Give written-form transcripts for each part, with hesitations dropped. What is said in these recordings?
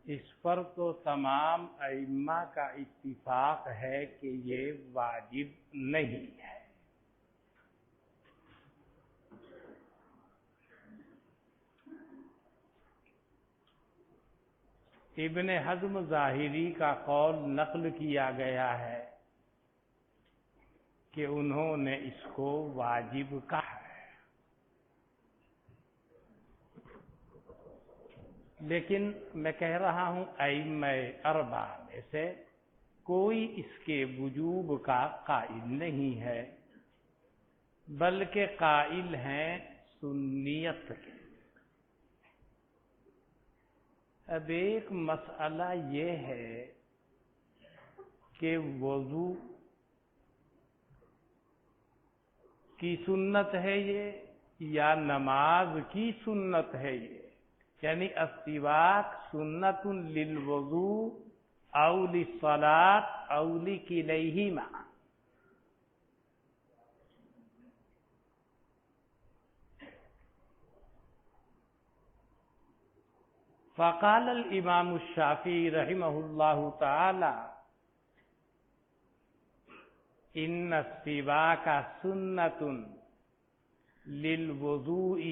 اس پر تو تمام ائمہ کا اتفاق ہے کہ یہ واجب نہیں ہے۔ ابن حزم ظاہری کا قول نقل کیا گیا ہے کہ انہوں نے اس کو واجب کہا ہے، لیکن میں کہہ رہا ہوں ائمہ اربعہ میں سے کوئی اس کے وجوب کا قائل نہیں ہے، بلکہ قائل ہیں سنیت کے۔ اب ایک مسئلہ یہ ہے کہ وضو کی سنت ہے یہ یا نماز کی سنت ہے یہ، یعنی السواک سنت للوضوء او للصلاة او لکلیہما۔ فقال الامام الشافعی رحمہ اللہ تعالی ان السواک سنت للوضوء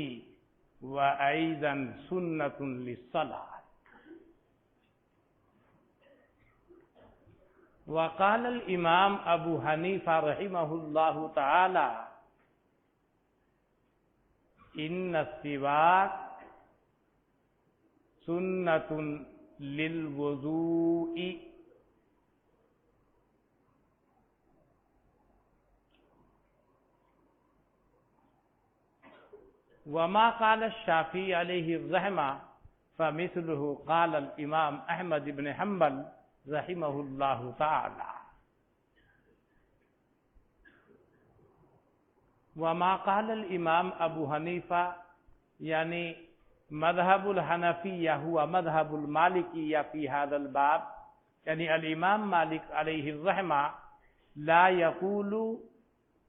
وأيضا سنة للصلاة۔ وقال الامام ابو حنیفہ رحمہ اللہ تعالی ان السواک سنت للوضوء وما قال الشافعی علیہ الرحمہ فمثلہ قال الامام احمد بن حنبل رحمہ اللہ تعالی۔ وما قال الامام ابو حنیفہ یعنی مذہب الحنفیہ ہوا مذہب المالکیہ فی هذا الباب، یعنی الامام مالک علیہ الرحمہ لا یقول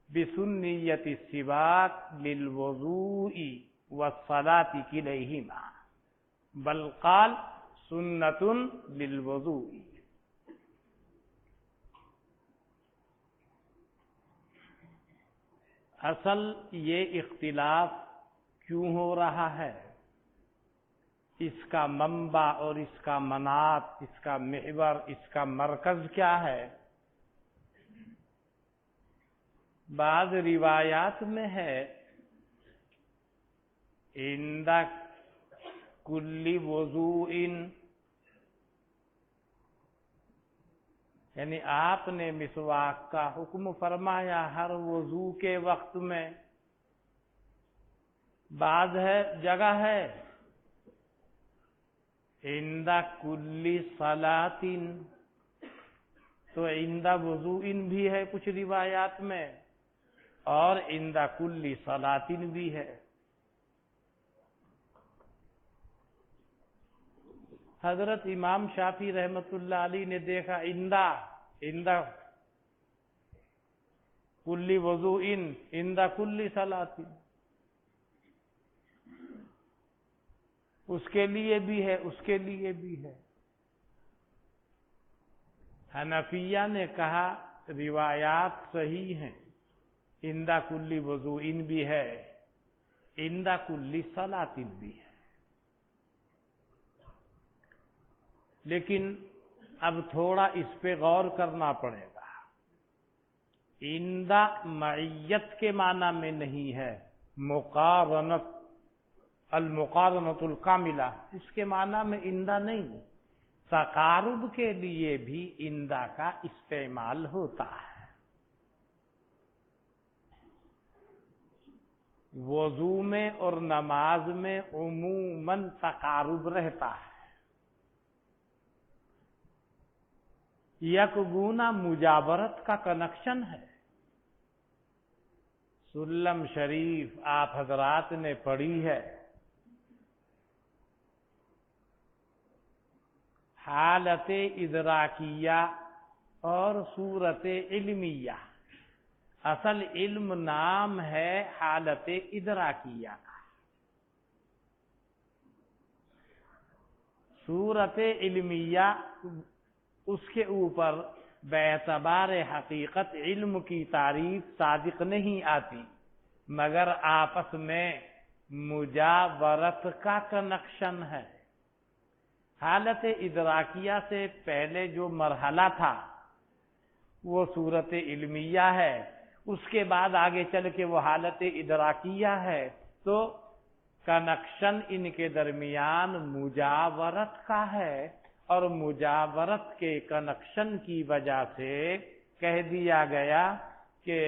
بسنیت السواک للوضوء والصلاة کلیہما بل قال سنت للوضوء۔ اصل یہ اختلاف کیوں ہو رہا ہے، اس کا منبع اور اس کا مناط، اس کا محور، اس کا مرکز کیا ہے؟ بعض روایات میں ہے عند کل وضوء، یعنی آپ نے مسواک کا حکم فرمایا ہر وضو کے وقت میں۔ بعض ہے جگہ ہے عند کل صلاۃ، تو عند وضوء بھی ہے کچھ روایات میں اور عند کل صلاۃ بھی ہے۔ حضرت امام شافعی رحمۃ اللہ علیہ نے دیکھا عند کل وضوء عند کل صلاۃ، اس کے لیے بھی ہے اس کے لیے بھی ہے۔ حنفیہ نے کہا روایات صحیح ہیں، عند کل وضوء بھی ہے عند کل صلاۃ بھی ہے، لیکن اب تھوڑا اس پہ غور کرنا پڑے گا۔ عند معیت کے معنی میں نہیں ہے، مقارنت المقارنۃ الکاملہ اس کے معنی میں عند نہیں، تقارب کے لیے بھی عند کا استعمال ہوتا ہے۔ وضو میں اور نماز میں عموماً تقارب رہتا ہے، یک گونا مجاورت کا کنیکشن ہے۔ سلم شریف آپ حضرات نے پڑھی ہے، حالت ادراکیہ اور صورت علمیہ۔ اصل علم نام ہے حالت ادراکیہ کا، صورت علمیہ اس کے اوپر باعتبار حقیقت علم کی تعریف صادق نہیں آتی، مگر آپس میں مجاورت کا کنیکشن ہے۔ حالت ادراکیہ سے پہلے جو مرحلہ تھا وہ صورت علمیہ ہے، اس کے بعد آگے چل کے وہ حالت ادراکیہ ہے، تو کنیکشن ان کے درمیان مجاورت کا ہے، اور مجاورت کے کنیکشن کی وجہ سے کہہ دیا گیا کہ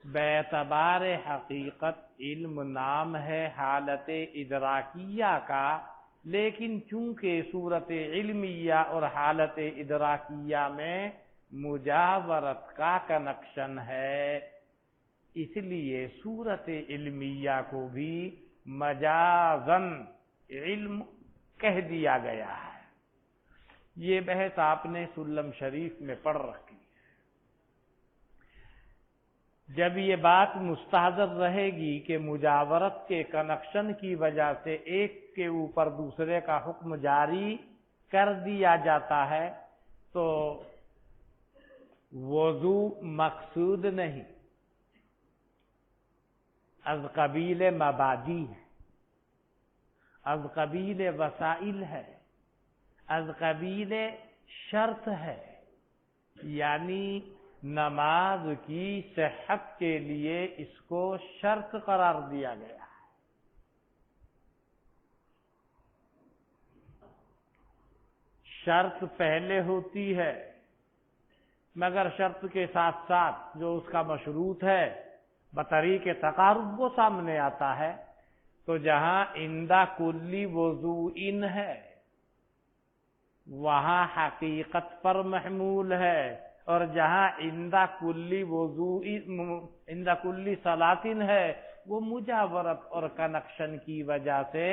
باعتبار حقیقت علم نام ہے حالت ادراکیہ کا، لیکن چونکہ صورت علمیہ اور حالت ادراکیہ میں مجاورت کا کنیکشن ہے، اس لیے صورت علمیہ کو بھی مجازن علم کہہ دیا گیا ہے۔ یہ بحث آپ نے سلم شریف میں پڑھ رکھی ہے۔ جب یہ بات مستحضر رہے گی کہ مجاورت کے کنیکشن کی وجہ سے ایک کے اوپر دوسرے کا حکم جاری کر دیا جاتا ہے، تو وضو مقصود نہیں، از قبیل مبادی ہے، از قبیل وسائل ہے، از قبیل شرط ہے، یعنی نماز کی صحت کے لیے اس کو شرط قرار دیا گیا ہے۔ شرط پہلے ہوتی ہے، مگر شرط کے ساتھ ساتھ جو اس کا مشروط ہے بطریق تقارب وہ سامنے آتا ہے، تو جہاں عندہ کلی وضوء ہے وہاں حقیقت پر محمول ہے، اور جہاں عندہ کلی وضوء عندہ کلی صلاۃ ہے وہ مجاورت اور کنیکشن کی وجہ سے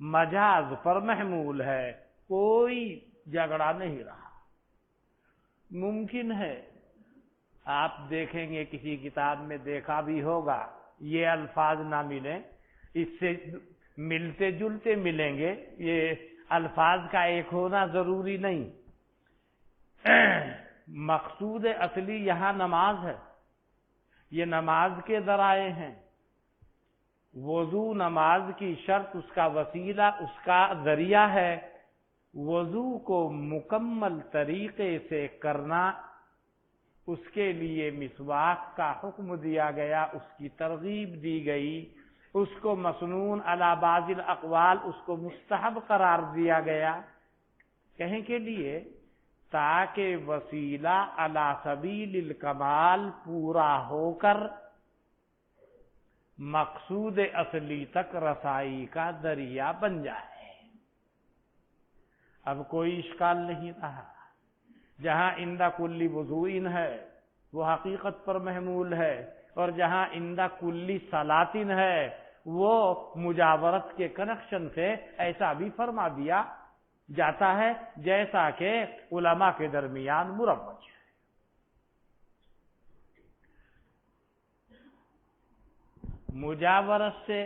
مجاز پر محمول ہے، کوئی جھگڑا نہیں رہا۔ ممکن ہے آپ دیکھیں گے کسی کتاب میں دیکھا بھی ہوگا یہ الفاظ نہ ملیں، اس سے ملتے جلتے ملیں گے، یہ الفاظ کا ایک ہونا ضروری نہیں۔ مقصود اصلی یہاں نماز ہے، یہ نماز کے ذرائع ہیں، وضو نماز کی شرط، اس کا وسیلہ، اس کا ذریعہ ہے۔ وضو کو مکمل طریقے سے کرنا، اس کے لیے مسواک کا حکم دیا گیا، اس کی ترغیب دی گئی، اس کو مسنون علی بعض الاقوال، اس کو مستحب قرار دیا گیا، کہیں کے لیے تاکہ وسیلہ علی سبیل الکمال پورا ہو کر مقصود اصلی تک رسائی کا ذریعہ بن جائے۔ اب کوئی اشکال نہیں رہا، جہاں عندہ کلی وضوء ہے وہ حقیقت پر محمول ہے، اور جہاں عندہ کلی صلاۃ ہے وہ مجاورت کے کنیکشن سے ایسا بھی فرما دیا جاتا ہے جیسا کہ علماء کے درمیان مروج ہے۔ مجاورت سے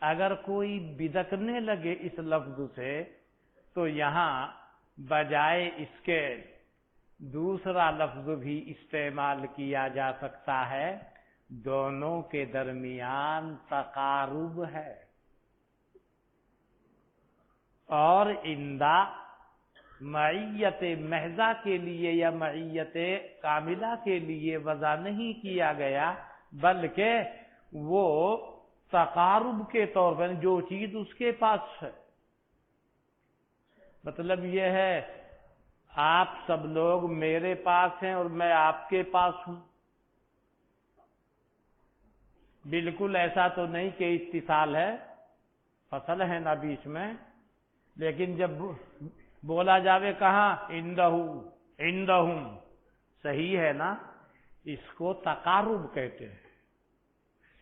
اگر کوئی بدکنے لگے اس لفظ سے، تو یہاں بجائے اس کے دوسرا لفظ بھی استعمال کیا جا سکتا ہے، دونوں کے درمیان تقارب ہے، اور عندہ معیت محضہ کے لیے یا معیت کاملہ کے لیے وضع نہیں کیا گیا، بلکہ وہ تقارب کے طور پر جو چیز اس کے پاس ہے۔ مطلب یہ ہے آپ سب لوگ میرے پاس ہیں اور میں آپ کے پاس ہوں، بالکل ایسا تو نہیں کہ اتصال ہے، فصل ہے نا بیچ میں، لیکن جب بولا جاوے کہاں عندہ عندہم، صحیح ہے نا، اس کو تقارب کہتے ہیں۔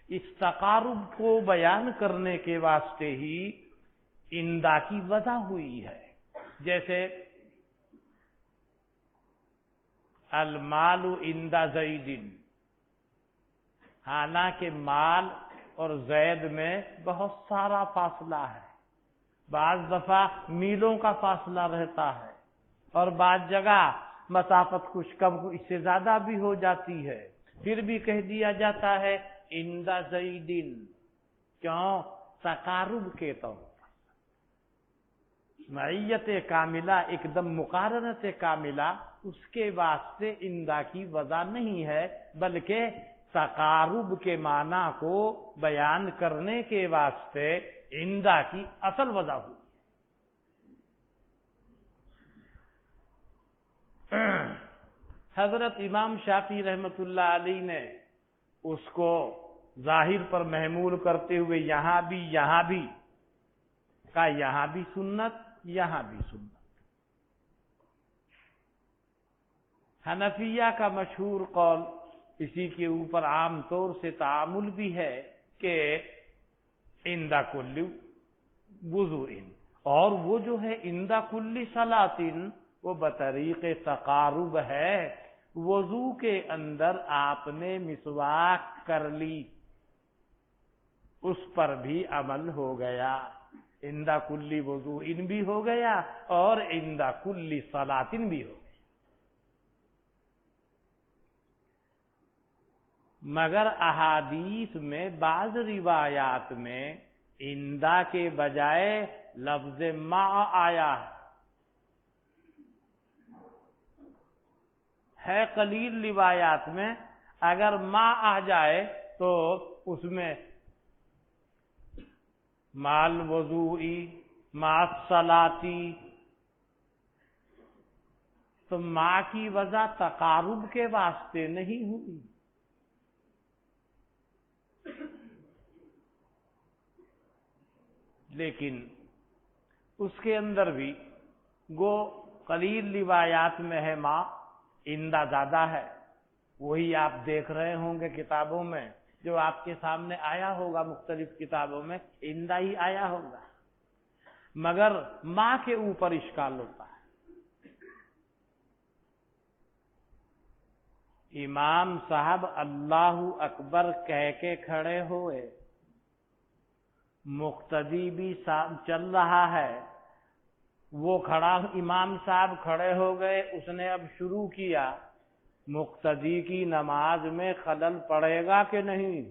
اس تقارب کو بیان کرنے کے واسطے ہی عندہ کی وضع ہوئی ہے، جیسے المال عند زید، حالانکہ مال اور زید میں بہت سارا فاصلہ ہے، بعض دفعہ میلوں کا فاصلہ رہتا ہے، اور بعض جگہ مسافت کچھ کم اس سے زیادہ بھی ہو جاتی ہے، پھر بھی کہہ دیا جاتا ہے عند زیدن، کیوں؟ تقارب کے طور پر۔ معیت کاملہ ایک دم مقارنت کاملہ اس کے واسطے عندہ کی وضع نہیں ہے، بلکہ تقارب کے معنی کو بیان کرنے کے واسطے عندہ کی اصل وضع ہوئی۔ حضرت امام شافعی رحمۃ اللہ علیہ نے اس کو ظاہر پر محمول کرتے ہوئے یہاں بھی کہا، یہاں بھی سنت، یہاں بھی سنت۔ حنفیہ کا مشہور قول اسی کے اوپر عام طور سے تعامل بھی ہے کہ عند کل وضوء، اور وہ جو ہے عند کل صلاۃ وہ بطریق تقارب ہے۔ وضو کے اندر آپ نے مسواک کر لی، اس پر بھی عمل ہو گیا، عند کل وضوء بھی ہو گیا اور عند کل صلاۃ بھی ہو گیا۔ مگر احادیث میں بعض روایات میں عند کے بجائے لفظ مع آیا ہے قلیل روایات میں، اگر مع آ جائے تو اس میں مال وضوئی مع الصلاتی، تو مع کی وجہ تقارب کے واسطے نہیں ہوئی۔ لیکن اس کے اندر بھی گو قلیل روایات میں ہے مع، عندہ زیادہ ہے، وہی آپ دیکھ رہے ہوں گے کتابوں میں، جو آپ کے سامنے آیا ہوگا مختلف کتابوں میں عندہ ہی آیا ہوگا، مگر ماں کے اوپر اشکال ہوتا ہے۔ امام صاحب اللہ اکبر کہہ کے کھڑے ہوئے، مقتدی بھی چل رہا ہے، وہ کھڑا، امام صاحب کھڑے ہو گئے، اس نے اب شروع کیا، مقتدی کی نماز میں خلل پڑے گا کہ نہیں؟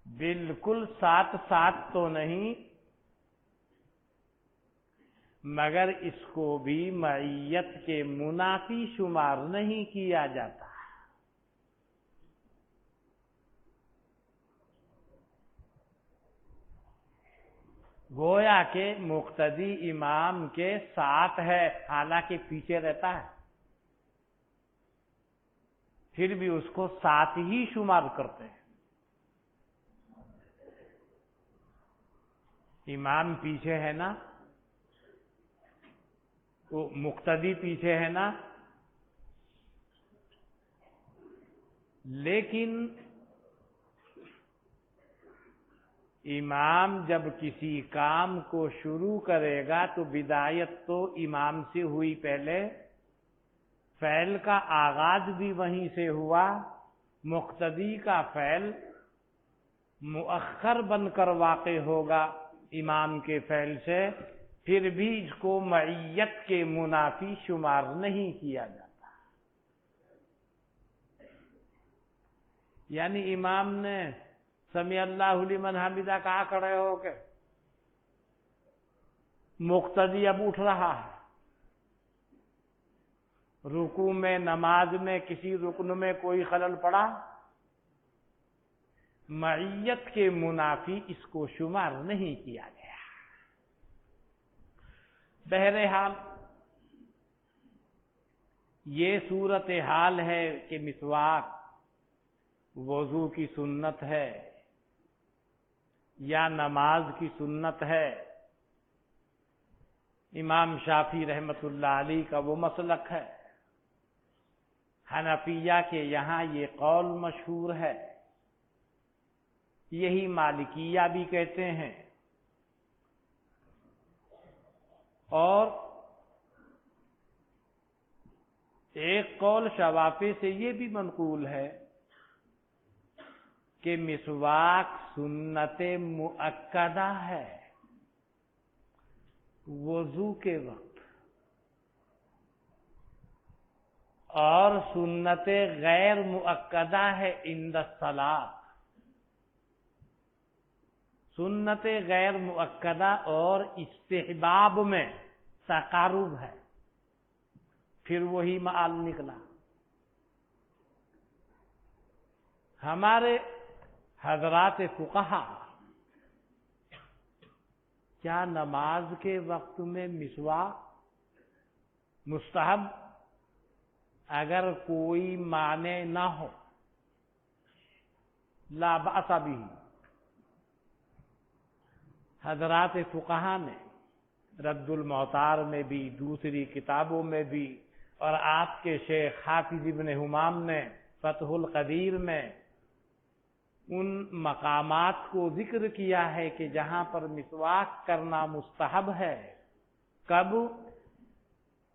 بالکل ساتھ ساتھ تو نہیں، مگر اس کو بھی معیت کے منافی شمار نہیں کیا جاتا۔ گویا کہ مقتدی امام کے ساتھ ہے، حالانکہ پیچھے رہتا ہے، پھر بھی اس کو ساتھ ہی شمار کرتے ہیں۔ امام پیچھے ہے نا، وہ مقتدی پیچھے ہے نا، لیکن امام جب کسی کام کو شروع کرے گا تو بدایت تو امام سے ہوئی، پہلے فعل کا آغاز بھی وہیں سے ہوا، مقتدی کا فعل مؤخر بن کر واقع ہوگا امام کے فعل سے، پھر بھی اس کو معیت کے منافی شمار نہیں کیا جاتا۔ یعنی امام نے سمیع اللہ لمن حمدہ کہا کھڑے ہو کے، مقتدی اب اٹھ رہا ہے، رکوع میں نماز میں کسی رکن میں کوئی خلل پڑا، معیت کے منافی اس کو شمار نہیں کیا گیا۔ بہرحال یہ صورتحال ہے کہ مسواک وضو کی سنت ہے یا نماز کی سنت ہے۔ امام شافعی رحمۃ اللہ علیہ کا وہ مسلک ہے، حنفیہ کے یہاں یہ قول مشہور ہے، یہی مالکیہ بھی کہتے ہیں، اور ایک قول شوافی سے یہ بھی منقول ہے کہ مسواک سنت مؤکدہ ہے وضو کے وقت، اور سنت غیر مؤکدہ ہے عند الصلاۃ۔ سنت غیر مؤکدہ اور استحباب میں تقارب ہے، پھر وہی معال نکلا۔ ہمارے حضرات فقہا کیا نماز کے وقت میں مسواک مستحب اگر کوئی معنی نہ ہو؟ لا بأس بھی۔ حضرات فقہا نے رد المعتار میں بھی، دوسری کتابوں میں بھی، اور آپ کے شیخ حافظ ابن حمام نے فتح القدیر میں ان مقامات کو ذکر کیا ہے کہ جہاں پر مسواک کرنا مستحب ہے۔ کب؟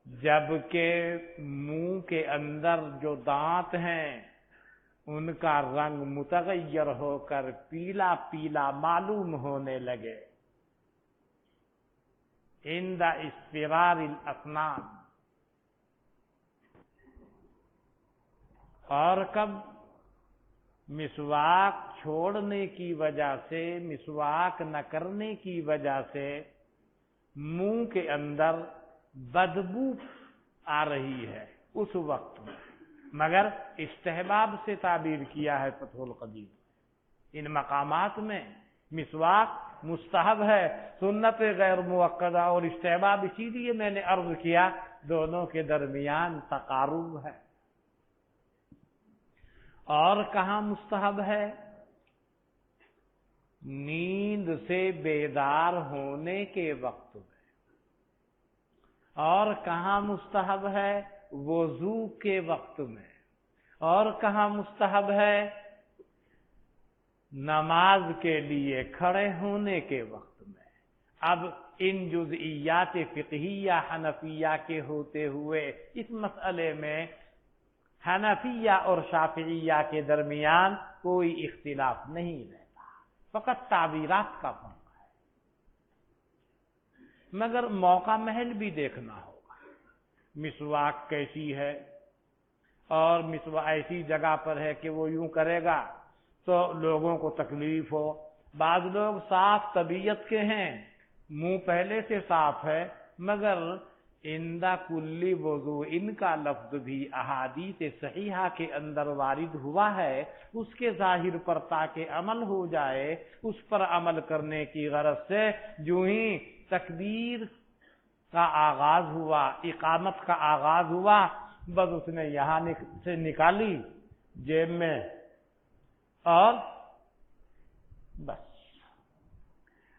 جبکہ منہ کے اندر جو دانت ہیں ان کا رنگ متغیر ہو کر پیلا پیلا معلوم ہونے لگے، عند اصفرار الاسنان۔ اور کب؟ مسواک چھوڑنے کی وجہ سے، مسواک نہ کرنے کی وجہ سے منہ کے اندر بدبو آ رہی ہے اس وقت میں، مگر استحباب سے تعبیر کیا ہے فتح القدیر۔ ان مقامات میں مسواک مستحب ہے، سنت غیر مؤکدہ اور استحباب، اسی لیے میں نے عرض کیا دونوں کے درمیان تقارب ہے۔ اور کہاں مستحب ہے؟ نیند سے بیدار ہونے کے وقت میں۔ اور کہاں مستحب ہے؟ وضو کے وقت میں۔ اور کہاں مستحب ہے؟ نماز کے لیے کھڑے ہونے کے وقت میں۔ اب ان جزئیات فقہیہ حنفیہ کے ہوتے ہوئے اس مسئلے میں حنفیہ اور شافعیہ کے درمیان کوئی اختلاف نہیں رہتا، فقط تعبیرات کا فرق ہے۔ مگر موقع محل بھی دیکھنا ہوگا، مسواک کیسی ہے، اور مسواک ایسی جگہ پر ہے کہ وہ یوں کرے گا تو لوگوں کو تکلیف ہو۔ بعض لوگ صاف طبیعت کے ہیں، منہ پہلے سے صاف ہے، مگر عند کل وضو، ان کا لفظ بھی احادیث صحیحہ کے اندر وارد ہوا ہے، اس کے ظاہر پر تاکہ عمل ہو جائے، اس پر عمل کرنے کی غرض سے جو ہی تکبیر کا آغاز ہوا، اقامت کا آغاز ہوا، بس اس نے یہاں سے نکالی جیب میں، اور بس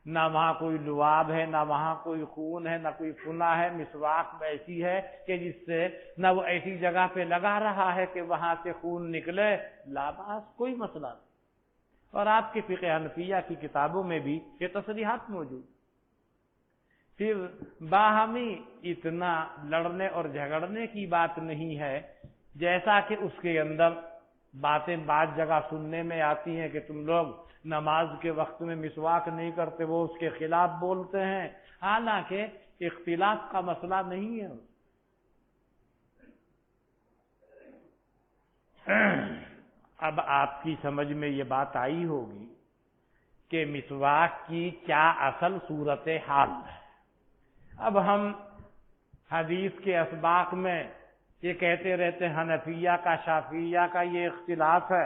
نہ وہاں کوئی لعاب ہے، نہ وہاں کوئی خون ہے، نہ کوئی فنا ہے۔ مسواک ایسی ہے کہ جس سے نہ وہ ایسی جگہ پہ لگا رہا ہے کہ وہاں سے خون نکلے، لا باس، کوئی مسئلہ نہیں۔ اور آپ کی فقہ حنفیہ کی کتابوں میں بھی یہ تصریحات موجود۔ پھر باہمی اتنا لڑنے اور جھگڑنے کی بات نہیں ہے، جیسا کہ اس کے اندر باتیں بعض جگہ سننے میں آتی ہیں کہ تم لوگ نماز کے وقت میں مسواک نہیں کرتے، وہ اس کے خلاف بولتے ہیں، حالانکہ اختلاف کا مسئلہ نہیں ہے۔ اب آپ کی سمجھ میں یہ بات آئی ہوگی کہ مسواک کی کیا اصل صورت حال ہے۔ اب ہم حدیث کے اسباق میں یہ کہتے رہتے ہیں حنفیہ کا شافعیہ کا یہ اختلاف ہے،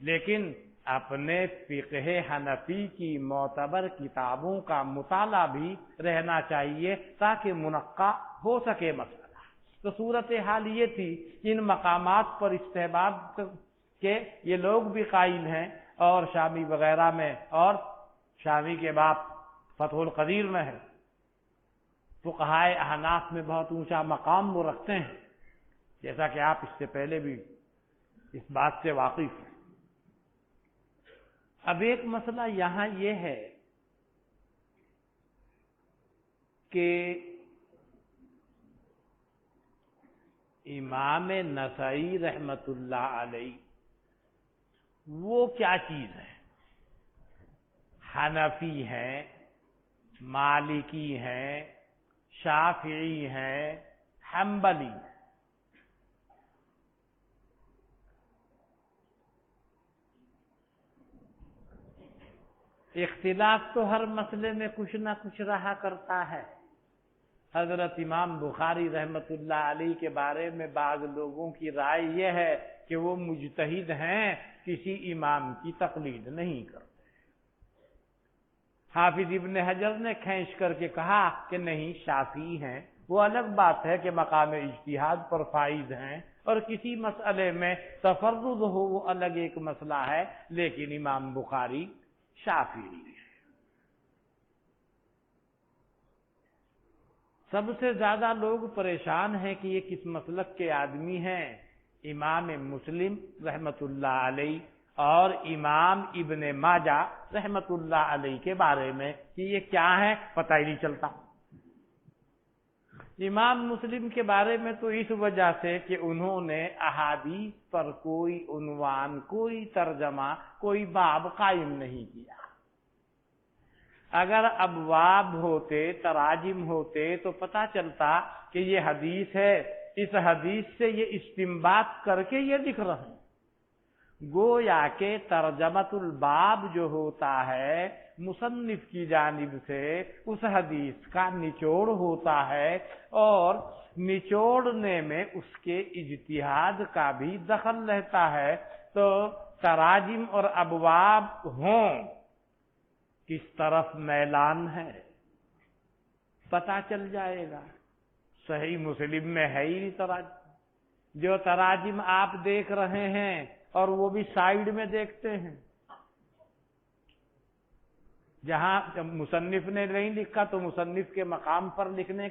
لیکن اپنے فقہ حنفی کی معتبر کتابوں کا مطالعہ بھی رہنا چاہیے تاکہ منقع ہو سکے مسئلہ۔ تو صورتحال یہ تھی، ان مقامات پر استحباب کے یہ لوگ بھی قائل ہیں، اور شامی وغیرہ میں، اور شامی کے بعد فتح القدیر میں ہے، فقہائے احناف میں بہت اونچا مقام وہ رکھتے ہیں، جیسا کہ آپ اس سے پہلے بھی اس بات سے واقف ہیں۔ اب ایک مسئلہ یہاں یہ ہے کہ امام نسائی رحمت اللہ علیہ وہ کیا چیز ہے؟ حنفی ہیں، مالکی ہیں، شافعی ہیں، حنبلی ہیں۔ اختلاف تو ہر مسئلے میں کچھ نہ کچھ رہا کرتا ہے۔ حضرت امام بخاری رحمت اللہ علیہ کے بارے میں بعض لوگوں کی رائے یہ ہے کہ وہ مجتہد ہیں، کسی امام کی تقلید نہیں کرتے۔ حافظ ابن حجر نے کھینچ کر کے کہا کہ نہیں، شافعی ہیں، وہ الگ بات ہے کہ مقام اجتہاد پر فائز ہیں، اور کسی مسئلے میں تفرد ہو وہ الگ ایک مسئلہ ہے، لیکن امام بخاری شافعی ہے۔ سب سے زیادہ لوگ پریشان ہیں کہ یہ کس مسلک کے آدمی ہیں۔ امام مسلم رحمت اللہ علیہ اور امام ابن ماجہ رحمت اللہ علیہ کے بارے میں کہ یہ کیا ہے پتہ ہی نہیں چلتا۔ امام مسلم کے بارے میں تو اس وجہ سے کہ انہوں نے احادیث پر کوئی عنوان، کوئی ترجمہ، کوئی باب قائم نہیں کیا۔ اگر ابواب ہوتے، تراجم ہوتے تو پتہ چلتا کہ یہ حدیث ہے، اس حدیث سے یہ استنباط کر کے یہ لکھ رہے ہیں۔ گویا کہ ترجمۃ الباب جو ہوتا ہے مصنف کی جانب سے اس حدیث کا نچوڑ ہوتا ہے، اور نچوڑنے میں اس کے اجتہاد کا بھی دخل رہتا ہے۔ تو تراجم اور ابواب ہوں، کس طرف میلان ہے پتہ چل جائے گا۔ صحیح مسلم میں ہے ہی نہیں تراجم۔ جو تراجم آپ دیکھ رہے ہیں اور وہ بھی سائیڈ میں دیکھتے ہیں، جہاں مصنف نے نہیں لکھا تو مصنف کے مقام پر لکھنے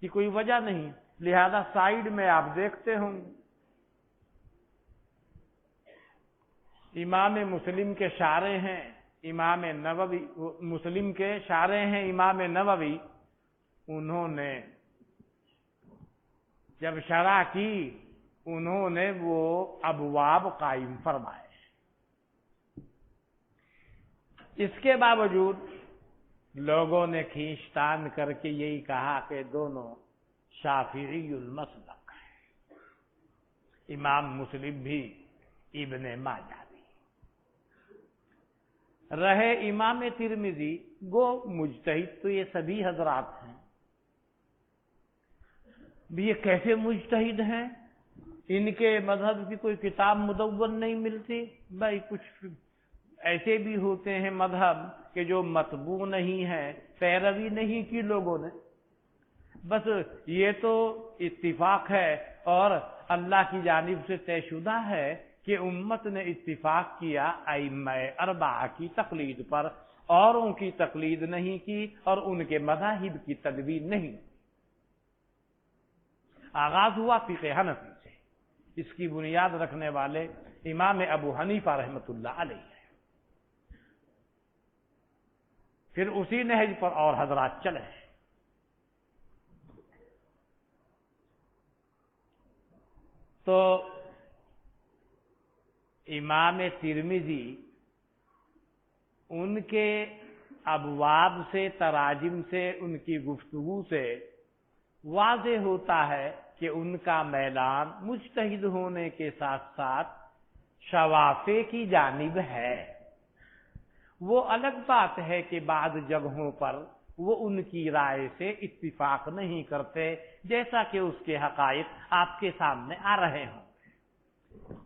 کی کوئی وجہ نہیں، لہذا سائیڈ میں آپ دیکھتے ہوں۔ امام مسلم کے شارح ہیں امام نووی، مسلم کے شارح ہیں امام نووی، انہوں نے جب شرح کی انہوں نے وہ ابواب قائم فرمائے۔ اس کے باوجود لوگوں نے کھینچتان کر کے یہی کہا کہ دونوں شافعی المسلک ہیں، امام مسلم بھی ابن ماجہ بھی۔ رہے امام ترمذی، گو مجتہد تو یہ سبھی حضرات ہیں، بھی یہ کیسے مجتہد ہیں؟ ان کے مذہب کی کوئی کتاب مدون نہیں ملتی؟ بھائی کچھ ایسے بھی ہوتے ہیں مذہب کہ جو مطبوع نہیں ہے، پیروی نہیں کی لوگوں نے، بس یہ تو اتفاق ہے اور اللہ کی جانب سے طے شدہ ہے کہ امت نے اتفاق کیا ائمہ اربعہ کی تقلید پر، اوروں کی تقلید نہیں کی اور ان کے مذاہب کی تدوین نہیں۔ آغاز ہوا فقہ حنفی سے، اس کی بنیاد رکھنے والے امام ابو حنیفہ رحمت اللہ علیہ ہے، پھر اسی نہج پر اور حضرات چلے ہیں۔ تو امام ترمذی ان کے ابواب سے، تراجم سے، ان کی گفتگو سے واضح ہوتا ہے کہ ان کا میلان مجتہد ہونے کے ساتھ ساتھ شوافع کی جانب ہے۔ وہ الگ بات ہے کہ بعض جگہوں پر وہ ان کی رائے سے اتفاق نہیں کرتے، جیسا کہ اس کے حقائق آپ کے سامنے آ رہے ہوں،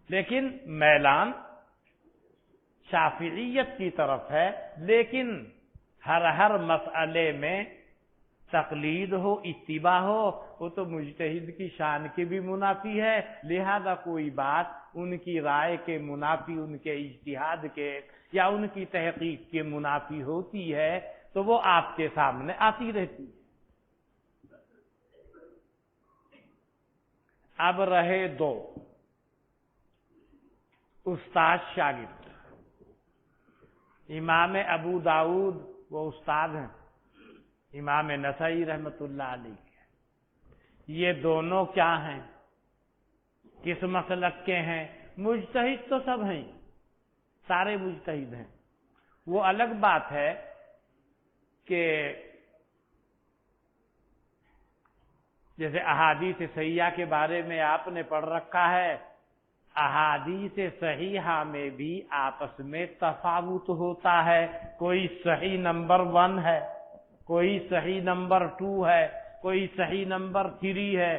لیکن میلان شافعیت کی طرف ہے۔ لیکن ہر مسئلے میں تقلید ہو، اتباع ہو، وہ تو مجتہد کی شان کے بھی منافی ہے، لہذا کوئی بات ان کی رائے کے منافی، ان کے اجتہاد کے یا ان کی تحقیق کے منافی ہوتی ہے تو وہ آپ کے سامنے آتی رہتی ہے۔ اب رہے دو، استاد شاگرد۔ امام ابو داؤد وہ استاد ہیں امام نسائی رحمت اللہ علیہ کے، یہ دونوں کیا ہیں؟ کس مسلک کے ہیں؟ مجتہد تو سب ہیں، سارے مجتہد ہیں. وہ الگ بات ہے کہ جیسے احادیث صحیحہ کے بارے میں آپ نے پڑھ رکھا ہے، احادیث صحیحہ میں بھی آپس میں تفاوت ہوتا ہے. کوئی صحیح نمبر 1 ہے، کوئی صحیح نمبر 2 ہے، کوئی صحیح نمبر 3 ہے.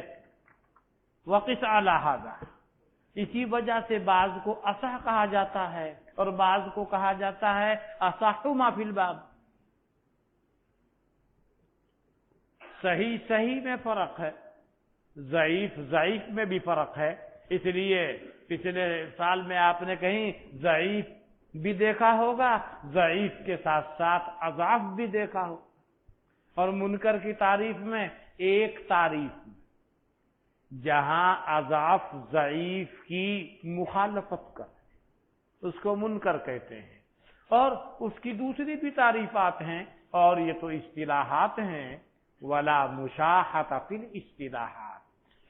وقس علی ھذا، اسی وجہ سے بعض کو اصح کہا جاتا ہے اور بعض کو کہا جاتا ہے اصح ما فی الباب. صحیح صحیح میں فرق ہے، ضعیف ضعیف میں بھی فرق ہے. اس لیے پچھلے سال میں آپ نے کہیں ضعیف بھی دیکھا ہوگا، ضعیف کے ساتھ ساتھ اضعاف بھی دیکھا ہو. اور منکر کی تعریف میں ایک تعریف جہاں اضعاف ضعیف کی مخالفت کر اس کو منکر کہتے ہیں، اور اس کی دوسری بھی تعریفات ہیں، اور یہ تو اصطلاحات ہیں. ولا مشاحۃ فی الاصطلاحات،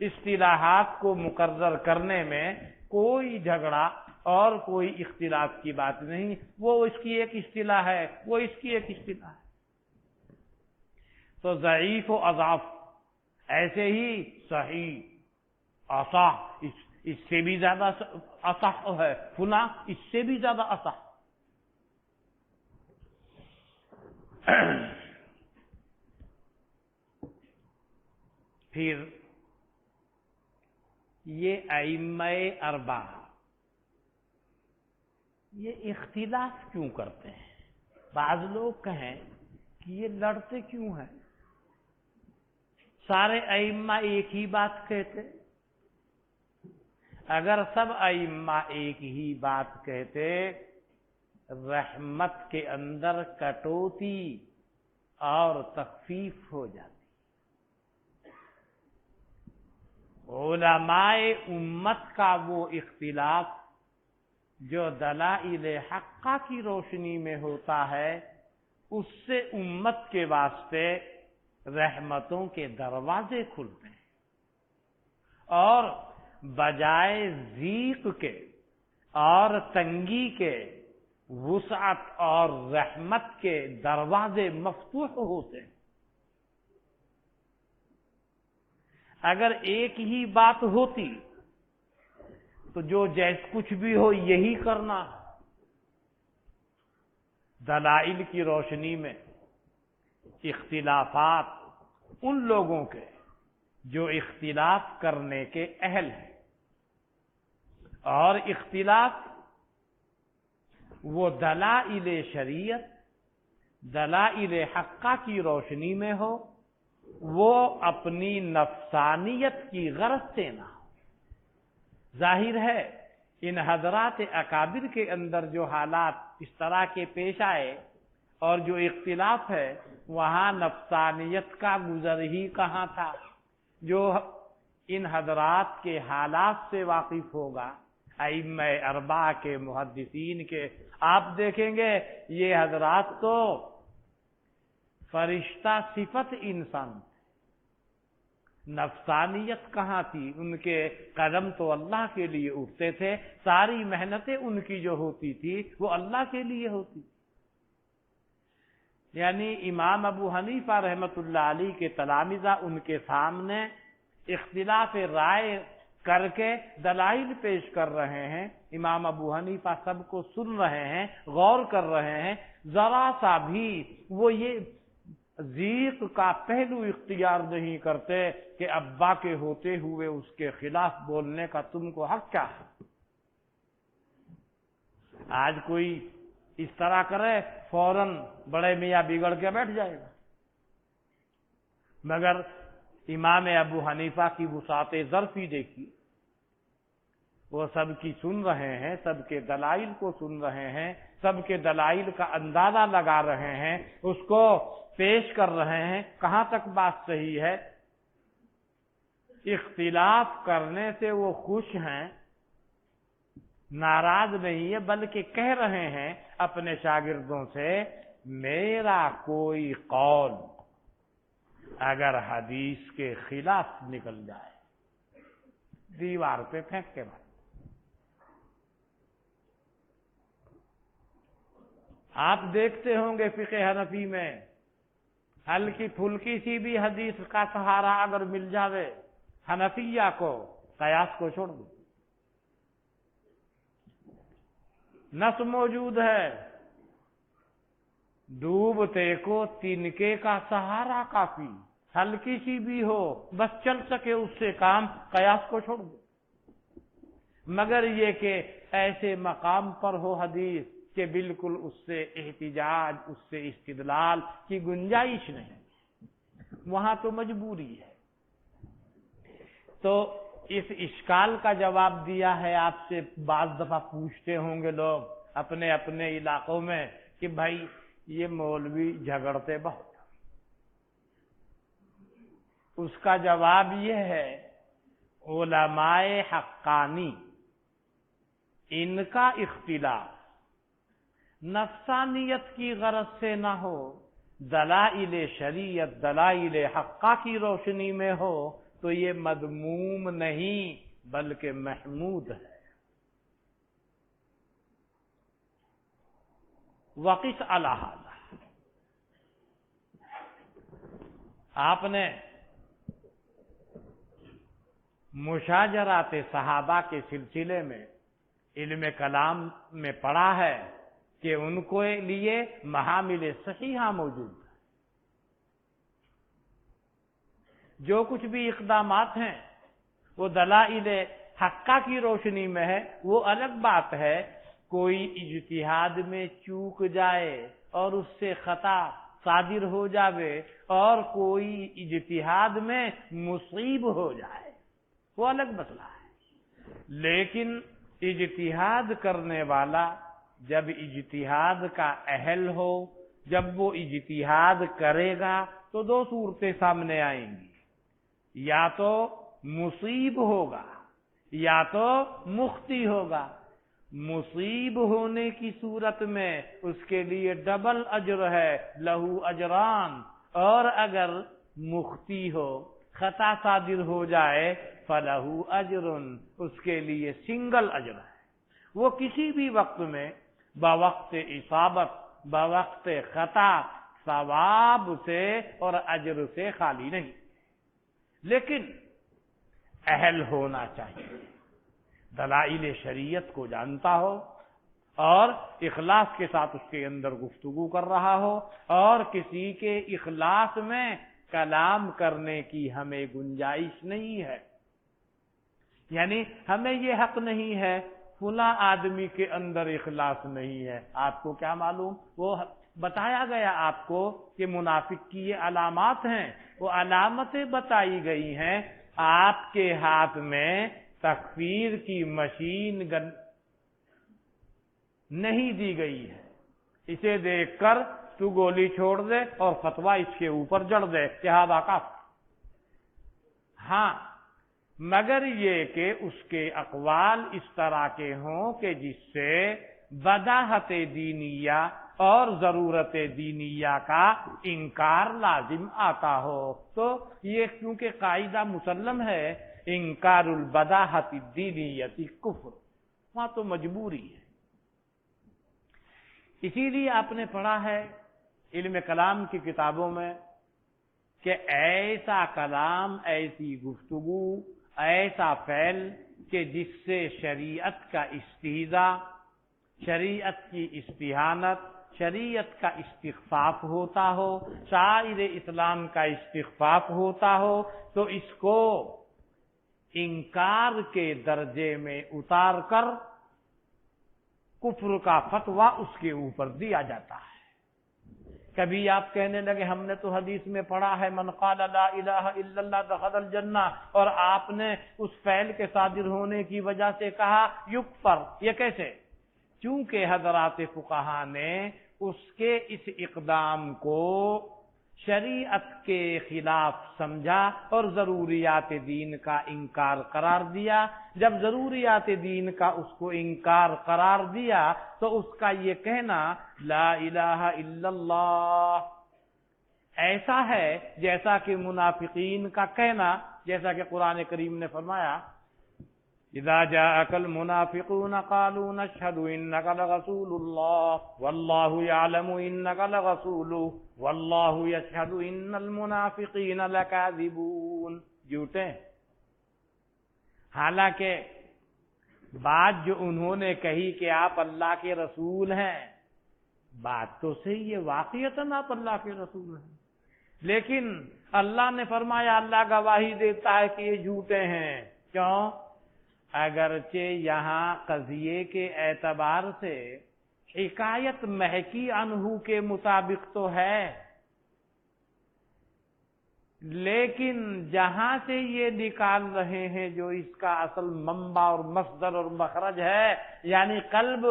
اصطلاحات کو مقرر کرنے میں کوئی جھگڑا اور کوئی اختلاف کی بات نہیں. وہ اس کی ایک اصطلاح ہے، وہ اس کی ایک اصطلاح ہے. تو ضعیف و اضعاف، ایسے ہی صحیح اصح، اس سے بھی زیادہ اصح ہے، فلاں اس سے بھی زیادہ اصح. پھر یہ ائمہ اربعہ یہ اختلاف کیوں کرتے ہیں؟ بعض لوگ کہیں کہ یہ لڑتے کیوں ہیں؟ سارے ائمہ ایک ہی بات کہتے. اگر سب ائمہ ایک ہی بات کہتے، رحمت کے اندر کٹوتی اور تخفیف ہو جاتی. علماء امت کا وہ اختلاف جو دلائل حقہ کی روشنی میں ہوتا ہے، اس سے امت کے واسطے رحمتوں کے دروازے کھلتے ہیں، اور بجائے ضیق کے اور تنگی کے وسعت اور رحمت کے دروازے مفتوح ہوتے ہیں. اگر ایک ہی بات ہوتی تو جو کچھ بھی ہو یہی کرنا. دلائل کی روشنی میں اختلافات ان لوگوں کے جو اختلاف کرنے کے اہل ہیں، اور اختلاف وہ دلائل شریعت، دلائل حقہ کی روشنی میں ہو، وہ اپنی نفسانیت کی غرض سے نہ ہو. ظاہر ہے ان حضرات اکابر کے اندر جو حالات اس طرح کے پیش آئے اور جو اختلاف ہے، وہاں نفسانیت کا گزر ہی کہاں تھا. جو ان حضرات کے حالات سے واقف ہوگا، ائمہ اربعہ کے، محدثین کے، آپ دیکھیں گے یہ حضرات تو فرشتہ صفت انسان، نفسانیت کہاں تھی؟ ان کے قدم تو اللہ کے لیے اٹھتے تھے، ساری محنتیں ان کی جو ہوتی تھی وہ اللہ کے لیے ہوتی. یعنی امام ابو حنیفہ رحمۃ اللہ علیہ کے تلامذہ ان کے سامنے اختلاف رائے کر کے دلائل پیش کر رہے ہیں. امام ابو حنیفہ سب کو سن رہے ہیں، غور کر رہے ہیں. ذرا سا بھی وہ یہ ضیق کا پہلو اختیار نہیں کرتے کہ ابا کے ہوتے ہوئے اس کے خلاف بولنے کا تم کو حق کیا ہے. آج کوئی اس طرح کرے فوراً بڑے میاں بگڑ کے بیٹھ جائے گا. مگر امام ابو حنیفہ کی وسعت ظرفی دیکھی، وہ سب کی سن رہے ہیں، سب کے دلائل کو سن رہے ہیں، سب کے دلائل کا اندازہ لگا رہے ہیں، اس کو پیش کر رہے ہیں. کہاں تک بات صحیح ہے؟ اختلاف کرنے سے وہ خوش ہیں، ناراض نہیں ہے، بلکہ کہہ رہے ہیں اپنے شاگردوں سے، میرا کوئی قول اگر حدیث کے خلاف نکل جائے دیوار پہ پھینک کے مار. آپ دیکھتے ہوں گے فقہ حنفی میں ہلکی پھلکی سی بھی حدیث کا سہارا اگر مل جاوے حنفیہ کو قیاس کو چھوڑ دو، نص موجود ہے، ڈوبتے کو تنکے کا سہارا کافی، ہلکی سی بھی ہو بس چل سکے اس سے کام، قیاس کو چھوڑ دو۔ مگر یہ کہ ایسے مقام پر ہو حدیث کہ بالکل اس سے احتجاج، اس سے استدلال کی گنجائش نہیں، وہاں تو مجبوری ہے۔ تو اس اشکال کا جواب دیا ہے۔ آپ سے بعض دفعہ پوچھتے ہوں گے لوگ اپنے اپنے علاقوں میں کہ بھائی یہ مولوی جھگڑتے بہت، اس کا جواب یہ ہے علماء حقانی ان کا اختلاف نفسانیت کی غرض سے نہ ہو، دلائل شریعت دلائل حقہ کی روشنی میں ہو تو یہ مذموم نہیں بلکہ محمود ہے۔ وقس علی ھذا، آپ نے مشاجرات صحابہ کے سلسلے میں علم کلام میں پڑھا ہے کہ ان کو لیے محامل صحیحہ موجود ہے۔ جو کچھ بھی اقدامات ہیں وہ دلائل حقہ کی روشنی میں ہے، وہ الگ بات ہے کوئی اجتہاد میں چوک جائے اور اس سے خطا صادر ہو جاوے اور کوئی اجتہاد میں مصیب ہو جائے، وہ الگ مسئلہ ہے۔ لیکن اجتہاد کرنے والا جب اجتہاد کا اہل ہو، جب وہ اجتہاد کرے گا تو دو صورتیں سامنے آئیں گی، یا تو مصیب ہوگا یا تو مخطی ہوگا۔ مصیب ہونے کی صورت میں اس کے لیے ڈبل اجر ہے، لہو اجران، اور اگر مخطی ہو خطا صادر ہو جائے فلہو اجر، اس کے لیے سنگل اجر ہے۔ وہ کسی بھی وقت میں بوقت اصابت بوقت خطا ثواب سے اور اجر سے خالی نہیں، لیکن اہل ہونا چاہیے، دلائل شریعت کو جانتا ہو اور اخلاص کے ساتھ اس کے اندر گفتگو کر رہا ہو، اور کسی کے اخلاص میں کلام کرنے کی ہمیں گنجائش نہیں ہے۔ یعنی ہمیں یہ حق نہیں ہے فلاں آدمی کے اندر اخلاص نہیں ہے، آپ کو کیا معلوم؟ وہ بتایا گیا آپ کو کہ منافق کی یہ علامات ہیں، وہ علامتیں بتائی گئی ہیں، آپ کے ہاتھ میں تکفیر کی مشین نہیں دی گئی ہے، اسے دیکھ کر تو گولی چھوڑ دے اور فتویٰ اس کے اوپر جڑ دے، لہذا کافر۔ ہاں مگر یہ کہ اس کے اقوال اس طرح کے ہوں کہ جس سے بداحت دینیہ اور ضرورت دینیہ کا انکار لازم آتا ہو، تو یہ کیونکہ قاعدہ مسلم ہے انکار البداحت الدینیت کفر، وہاں تو مجبوری ہے۔ اسی لیے آپ نے پڑھا ہے علم کلام کی کتابوں میں کہ ایسا کلام، ایسی گفتگو، ایسا فعل کہ جس سے شریعت کا استہزاء، شریعت کی استہانت، شریعت کا استخفاف ہوتا ہو، شاعر اسلام کا استخفاف ہوتا ہو، تو اس کو انکار کے درجے میں اتار کر کفر کا فتویٰ اس کے اوپر دیا جاتا ہے۔ کبھی آپ کہنے لگے ہم نے تو حدیث میں پڑھا ہے من قال لا الہ الا اللہ دخل الجنہ، اور آپ نے اس فعل کے صادر ہونے کی وجہ سے کہا یکفر، یہ کیسے؟ چونکہ حضرات فقہا نے اس کے اس اقدام کو شریعت کے خلاف سمجھا اور ضروریات دین کا انکار قرار دیا۔ جب ضروریات دین کا اس کو انکار قرار دیا تو اس کا یہ کہنا لا الہ الا اللہ ایسا ہے جیسا کہ منافقین کا کہنا، جیسا کہ قرآن کریم نے فرمایا اذا جاءك المنافقون قالوا نشهد انك لرسول الله والله يعلم انك لرسوله والله يشهد ان المنافقين لكاذبون. جھوٹے ہیں. حالانکہ بات جو انہوں نے کہی کہ آپ اللہ کے رسول ہیں، بات تو صحیح ہے، واقعتاً آپ اللہ کے رسول ہیں، لیکن اللہ نے فرمایا، اللہ گواہی دیتا ہے کہ یہ جھوٹے ہیں. کیوں؟ اگرچہ یہاں قضیے کے اعتبار سے حکایت محکی عنہ کے مطابق تو ہے، لیکن جہاں سے یہ نکال رہے ہیں جو اس کا اصل منبع اور مصدر اور مخرج ہے، یعنی قلب،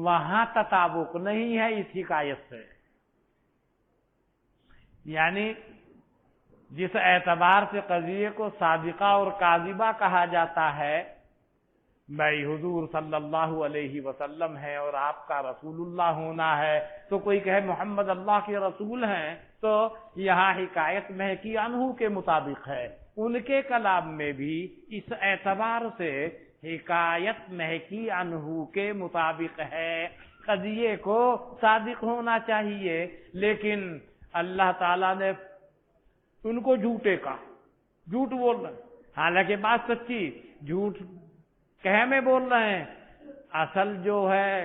وہاں تطابق نہیں ہے اس حکایت سے. یعنی جس اعتبار سے قضیے کو صادقہ اور کاذبہ کہا جاتا ہے، بھائی حضور صلی اللہ علیہ وسلم ہے اور آپ کا رسول اللہ ہونا ہے، تو کوئی کہے محمد اللہ کے رسول ہیں، تو یہاں حکایت محکی عنہ کے مطابق ہے. ان کے کلام میں بھی اس اعتبار سے حکایت محکی عنہ کے مطابق ہے، قضیے کو صادق ہونا چاہیے، لیکن اللہ تعالیٰ نے ان کو جھوٹے کا جھوٹ بول رہے ہیں، حالانکہ بات سچی، جھوٹ کہے میں بول رہے ہیں. اصل جو ہے،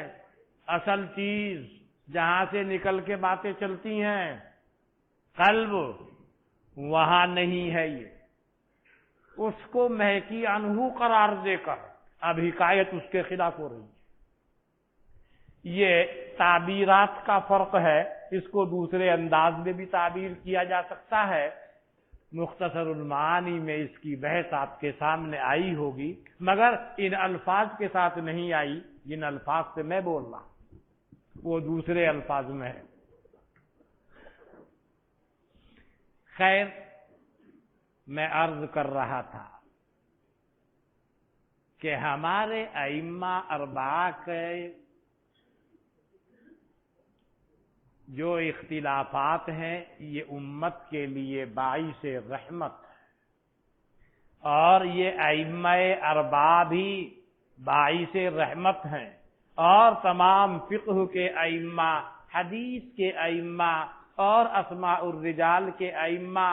اصل چیز جہاں سے نکل کے باتیں چلتی ہیں، قلب، وہاں نہیں ہے. یہ اس کو محکی عنہ قرار دے کر اب حکایت اس کے خلاف ہو رہی ہے. یہ تعبیرات کا فرق ہے، اس کو دوسرے انداز میں بھی تعبیر کیا جا سکتا ہے. مختصر المعانی میں اس کی بحث آپ کے سامنے آئی ہوگی، مگر ان الفاظ کے ساتھ نہیں آئی جن الفاظ سے میں بول رہا ہوں، وہ دوسرے الفاظ میں ہے. خیر، میں عرض کر رہا تھا کہ ہمارے ائمہ اربعہ کے جو اختلافات ہیں یہ امت کے لیے باعث رحمت ہے، اور یہ ائمہ اربعہ بھی باعث رحمت ہیں، اور تمام فقہ کے ائمہ، حدیث کے ائمہ، اور اسماء الرجال کے ائمہ،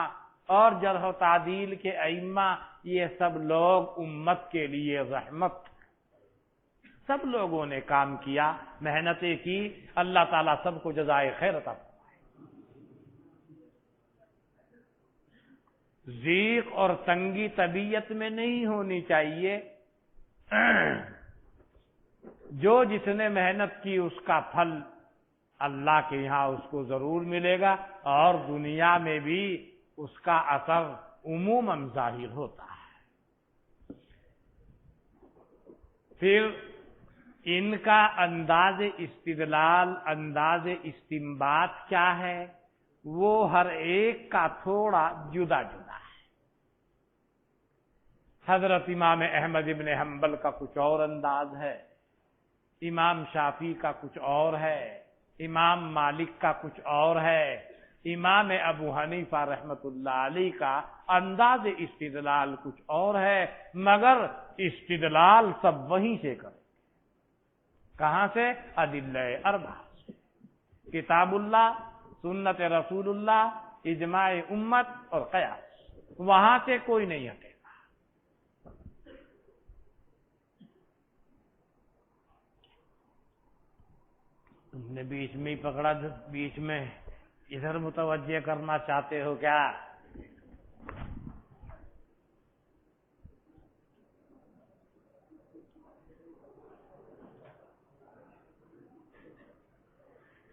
اور جرح و تعدیل کے ائمہ، یہ سب لوگ امت کے لیے رحمت. سب لوگوں نے کام کیا، محنتیں کی، اللہ تعالیٰ سب کو جزائے خیر عطا فرمائے. ضیق اور تنگی طبیعت میں نہیں ہونی چاہیے. جو جس نے محنت کی اس کا پھل اللہ کے یہاں اس کو ضرور ملے گا، اور دنیا میں بھی اس کا اثر عموماً ظاہر ہوتا ہے. پھر ان کا انداز استدلال، انداز استنباط کیا ہے، وہ ہر ایک کا تھوڑا جدا جدا ہے. حضرت امام احمد ابن حنبل کا کچھ اور انداز ہے، امام شافعی کا کچھ اور ہے، امام مالک کا کچھ اور ہے، امام ابو حنیفہ رحمت اللہ علیہ کا انداز استدلال کچھ اور ہے، مگر استدلال سب وہیں سے کریں. کہاں سے؟ ادلہ اربعہ سے، کتاب اللہ، سنت رسول اللہ، اجماع امت اور قیاس. وہاں سے کوئی نہیں ہٹے گا. تم نے بیچ میں ہی پکڑا، بیچ میں ادھر متوجہ کرنا چاہتے ہو کیا؟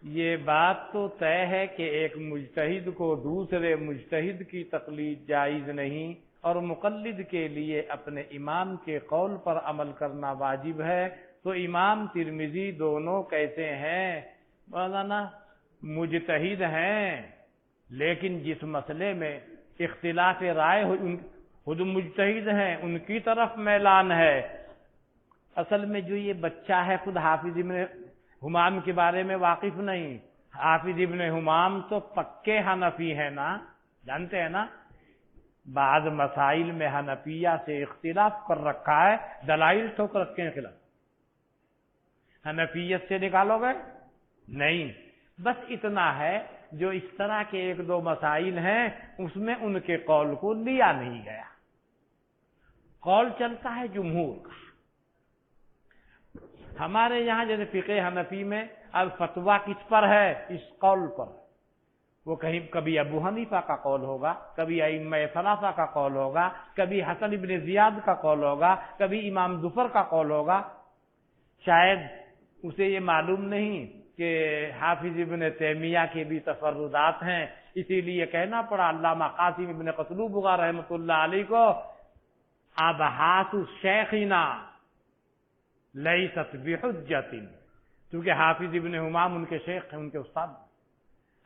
یہ بات تو طے ہے کہ ایک مجتہد کو دوسرے مجتہد کی تقلید جائز نہیں، اور مقلد کے لیے اپنے امام کے قول پر عمل کرنا واجب ہے. تو امام ترمذی دونوں کیسے ہیں مولانا؟ مجتہد ہیں، لیکن جس مسئلے میں اختلاف رائے ہو خود مجتہد ہیں، ان کی طرف میلان ہے. اصل میں جو یہ بچہ ہے خود حافظ ابن حمام کے بارے میں واقف نہیں. حافظ ابن حمام تو پکے حنفی ہے نا، جانتے ہیں نا. بعض مسائل میں حنفیہ سے اختلاف کر رکھا ہے، دلائل ٹھوک رکھے ہیں خلاف، حنفیت سے نکالو گے نہیں. بس اتنا ہے جو اس طرح کے ایک دو مسائل ہیں اس میں ان کے قول کو لیا نہیں گیا. قول چلتا ہے جمہور کا. ہمارے یہاں جیسے فقہ حنفی میں الفتویٰ کس پر ہے؟ اس قول پر. وہ کبھی ابو حنیفہ کا قول ہوگا، کبھی ائمہ ثلاثہ کا قول ہوگا، کبھی حسن ابن زیاد کا قول ہوگا، کبھی امام ظفر کا قول ہوگا. شاید اسے یہ معلوم نہیں کہ حافظ ابن تیمیہ کے بھی تفردات ہیں، اسی لیے کہنا پڑا علامہ قاسم ابن قطلوبغہ رحمۃ اللہ علیہ کو ابحاث شیخنا لیست بحجۃ، کیونکہ حافظ ابن حمام ان کے شیخ ہیں، ان کے استاد.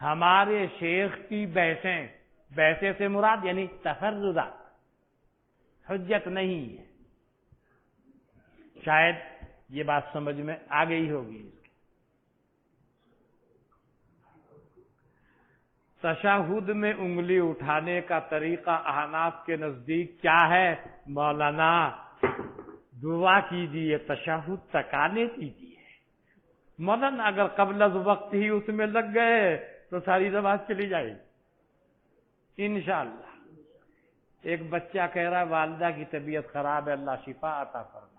ہمارے شیخ کی بحثیں سے مراد یعنی تفردات، حجت نہیں ہے. شاید یہ بات سمجھ میں آ گئی ہوگی. تشہد میں انگلی اٹھانے کا طریقہ احناف کے نزدیک کیا ہے؟ مولانا دعا کیجیے، تشہد تک آنے دیجیے. مولانا اگر قبل از وقت ہی اس میں لگ گئے تو ساری نماز چلی جائے گی انشاءاللہ. ایک بچہ کہہ رہا ہے والدہ کی طبیعت خراب ہے، اللہ شفا عطا فرمائے.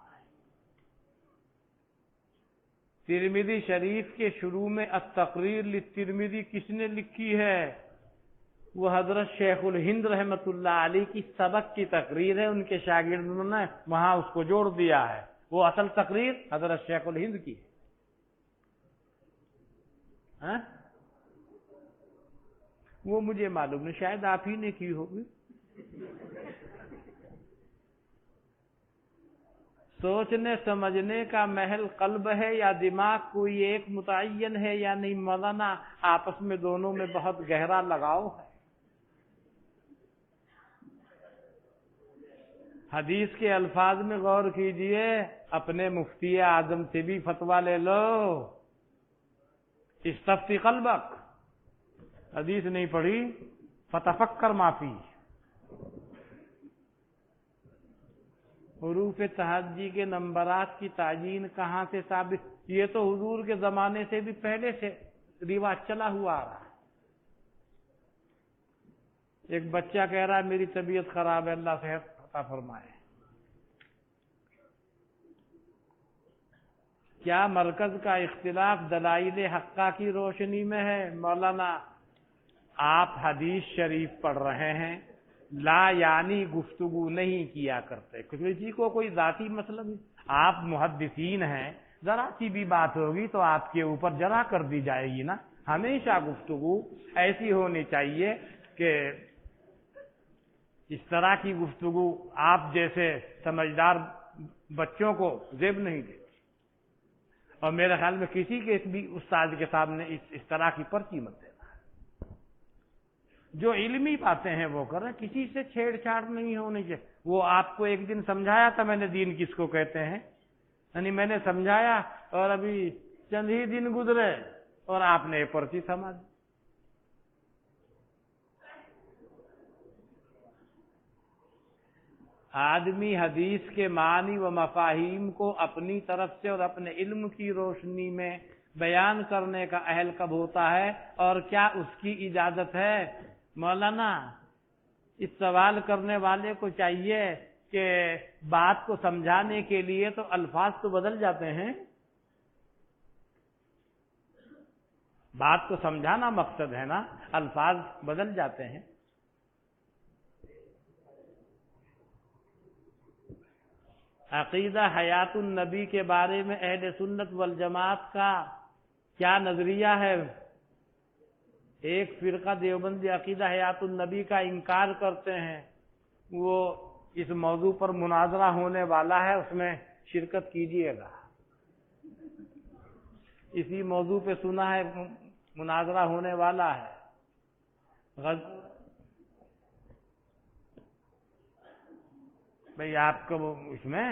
ترمذی شریف کے شروع میں التقریر للترمذی کس نے لکھی ہے؟ وہ حضرت شیخ الہند رحمۃ اللہ علیہ کی سبق کی تقریر ہے، ان کے شاگردوں نے وہاں اس کو جوڑ دیا ہے. وہ اصل تقریر حضرت شیخ الہند کی ہے. وہ مجھے معلوم نہیں، شاید آپ ہی نے کی ہوگی. سوچنے سمجھنے کا محل قلب ہے یا دماغ، کوئی ایک متعین ہے یا نہیں؟ مولانا آپس میں دونوں میں بہت گہرا لگاؤ ہے. حدیث کے الفاظ میں غور کیجئے، اپنے مفتی اعظم سے بھی فتویٰ لے لو. استفتی قلبک، حدیث نہیں پڑھی فتفکر ما فی. حروف تہجی کے نمبرات کی تعیین کہاں سے ثابت؟ یہ تو حضور کے زمانے سے بھی پہلے سے رواج چلا ہوا آ رہا ہے. ایک بچہ کہہ رہا ہے میری طبیعت خراب ہے، اللہ صحت عطا فرمائے. کیا مرکز کا اختلاف دلائل حقہ کی روشنی میں ہے؟ مولانا آپ حدیث شریف پڑھ رہے ہیں، لا یعنی گفتگو نہیں کیا کرتے. کسی کو کوئی ذاتی مسئلہ نہیں، آپ محدثین ہیں، ذرا سی بھی بات ہوگی تو آپ کے اوپر جرح کر دی جائے گی نا. ہمیشہ گفتگو ایسی ہونی چاہیے کہ اس طرح کی گفتگو آپ جیسے سمجھدار بچوں کو زیب نہیں دیتی. اور میرے خیال میں کسی کے بھی استاد کے سامنے اس طرح کی پرچی مت دینا. جو علمی باتیں ہیں وہ کریں، کسی سے چھیڑ چھاڑ نہیں ہونی چاہیے. وہ آپ کو ایک دن سمجھایا تھا میں نے دین کس کو کہتے ہیں، یعنی میں نے سمجھایا اور ابھی چند ہی دن گزرے اور آپ نے پرچی سمجھ. آدمی حدیث کے معنی و مفاہیم کو اپنی طرف سے اور اپنے علم کی روشنی میں بیان کرنے کا اہل کب ہوتا ہے اور کیا اس کی اجازت ہے؟ مولانا اس سوال کرنے والے کو چاہیے کہ بات کو سمجھانے کے لیے تو الفاظ تو بدل جاتے ہیں. بات کو سمجھانا مقصد ہے نا، الفاظ بدل جاتے ہیں. عقیدہ حیات النبی کے بارے میں اہل سنت والجماعت کا کیا نظریہ ہے؟ ایک فرقہ دیوبندی عقیدہ حیات النبی کا انکار کرتے ہیں. وہ اس موضوع پر مناظرہ ہونے والا ہے، اس میں شرکت کیجیے گا. اسی موضوع پہ سنا ہے مناظرہ ہونے والا ہے. بھئی آپ کو اس میں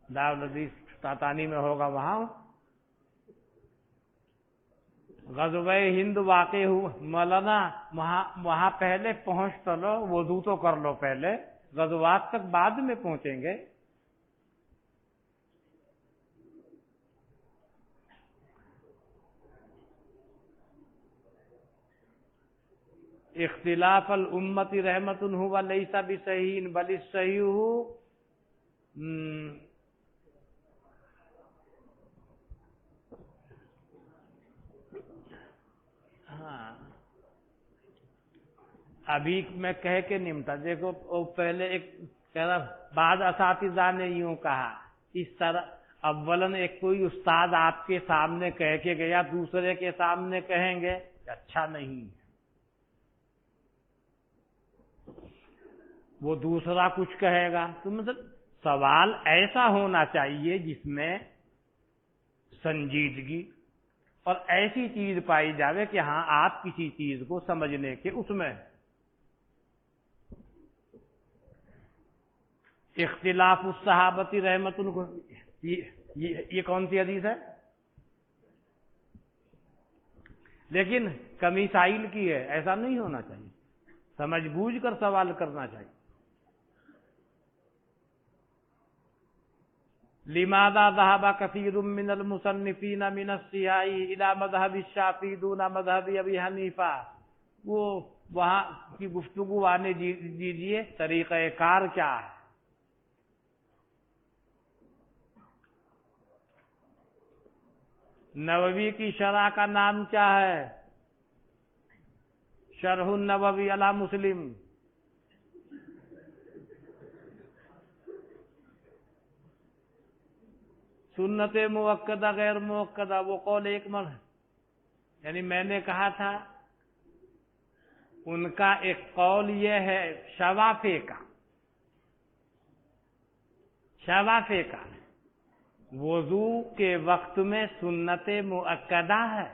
دارالحدیث تاتانی میں ہوگا، وہاں غزوہ ہند واقع ہوا مولانا، وہاں پہلے پہنچ تو لو، وضو تو کر لو پہلے، غزوات تک بعد میں پہنچیں گے۔ اختلاف الامت رحمت ہوا لیس بصحیح بل الصحیح ہاں ابھی میں کہہ کے نمٹا، دیکھو پہلے ایک کہہ رہا، بعض اساتذہ نے یوں کہا اس طرح، اولاً ایک کوئی استاد آپ کے سامنے کہہ کے گیا، دوسرے کے سامنے کہیں گے اچھا نہیں، وہ دوسرا کچھ کہے گا، تو مطلب سوال ایسا ہونا چاہیے جس میں سنجیدگی اور ایسی چیز پائی جاوے کہ ہاں آپ کسی چیز کو سمجھنے کے اس میں۔ اختلاف الصحابۃ رحمت یہ کون سی حدیث ہے؟ لیکن کمی سائل کی ہے، ایسا نہیں ہونا چاہیے، سمجھ بوجھ کر سوال کرنا چاہیے۔ لماذا ذهب كثير من المصنفين من الصحاح الى مذهب الشافعي دون مذهب ابي حنیفہ، وہ وہاں کی گفتگو آنے دیجیے، طریقہ کار کیا ہے؟ نووی کی شرح کا نام کیا ہے؟ شرح النووی علی مسلم۔ سنت موقدہ غیر موقدہ، وہ قول ایک مر ہے، یعنی میں نے کہا تھا ان کا ایک قول یہ ہے شوافے کا وضو کے وقت میں سنت مؤکدہ ہے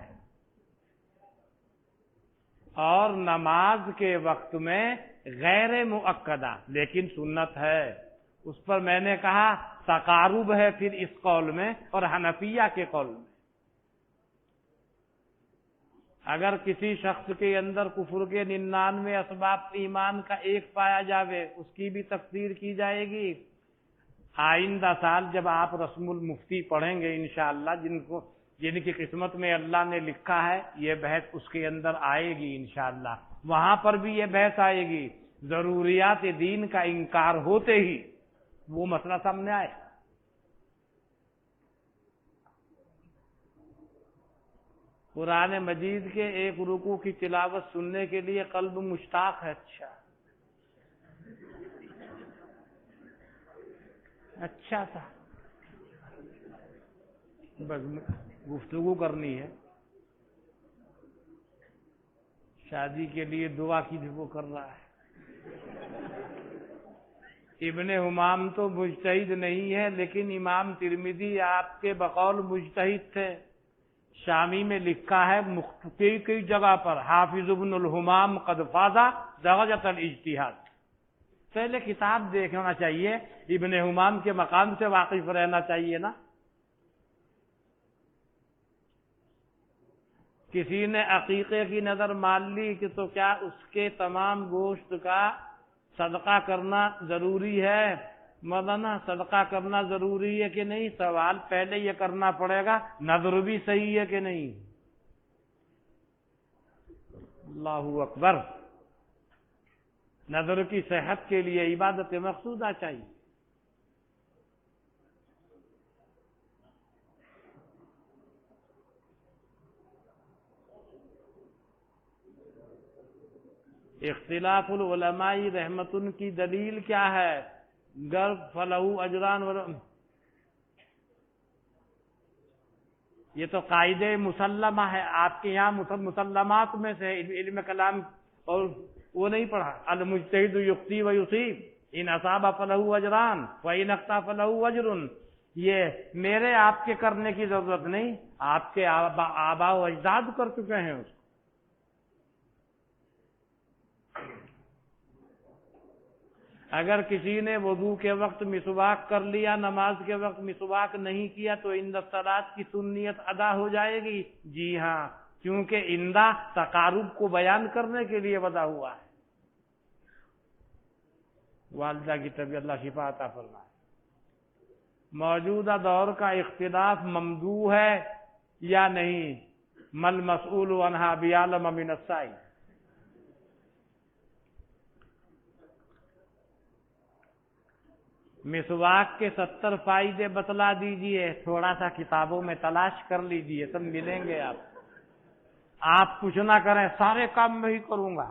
اور نماز کے وقت میں غیر مؤکدہ لیکن سنت ہے۔ اس پر میں نے کہا تقارب ہے پھر اس قول میں اور حنفیہ کے قول میں۔ اگر کسی شخص کے اندر کفر کے 99 اسباب ایمان کا ایک پایا جاوے، اس کی بھی تفسیر کی جائے گی۔ آئندہ سال جب آپ رسم المفتی پڑھیں گے انشاءاللہ، جن کی قسمت میں اللہ نے لکھا ہے، یہ بحث اس کے اندر آئے گی انشاءاللہ، وہاں پر بھی یہ بحث آئے گی۔ ضروریات دین کا انکار ہوتے ہی وہ مسئلہ سامنے آئے۔ قرآن مجید کے ایک رکوع کی تلاوت سننے کے لیے قلب مشتاق ہے۔ اچھا تھا، بس گفتگو کرنی ہے، شادی کے لیے دعا کی وہ کر رہا ہے۔ ابن حمام تو مجتہد نہیں ہے، لیکن امام ترمذی آپ کے بقول مجتہد تھے۔ شامی میں لکھا ہے کئی جگہ پر حافظ ابن الحمام قد فاز درجۃ الاجتہاد۔ پہلے کتاب دیکھنا چاہیے، ابن حمام کے مقام سے واقف رہنا چاہیے نا۔ کسی نے عقیقے کی نظر مان لی کہ تو کیا اس کے تمام گوشت کا صدقہ کرنا ضروری ہے؟ مولانا صدقہ کرنا ضروری ہے کہ نہیں؟ سوال پہلے یہ کرنا پڑے گا نظر بھی صحیح ہے کہ نہیں؟ اللہ اکبر۔ نظر کی صحت کے لیے عبادت مقصودہ چاہیے۔ اختلاف العلماء رحمت کی دلیل کیا ہے؟ گر فلہو اجران یہ تو قاعدہ مسلمہ ہے، آپ کے یہاں مسلمات میں سے علم کلام، اور وہ نہیں پڑھا المجتہد یخطی و یصیب ان اصاب فلہو اجران وان اخطا فلہو اجر۔ یہ میرے آپ کے کرنے کی ضرورت نہیں، آپ کے آباء و اجداد کر چکے ہیں اس کو۔ اگر کسی نے وضو کے وقت مسواک کر لیا، نماز کے وقت مسواک نہیں کیا تو عند الصلاۃ کی سنیت ادا ہو جائے گی؟ جی ہاں، کیونکہ اندہ تقارب کو بیان کرنے کے لیے وضع ہوا ہے۔ والدہ کی طبیعت اللہ شفا عطا فرمائے۔ موجودہ دور کا اختلاف ممدوح ہے یا نہیں؟ مل مسئول عنہا بعلم من السائل۔ مسواک کے 70 فائدے بتلا دیجئے، تھوڑا سا کتابوں میں تلاش کر لیجئے، سب ملیں گے آپ کچھ نہ کریں، سارے کام میں ہی کروں گا،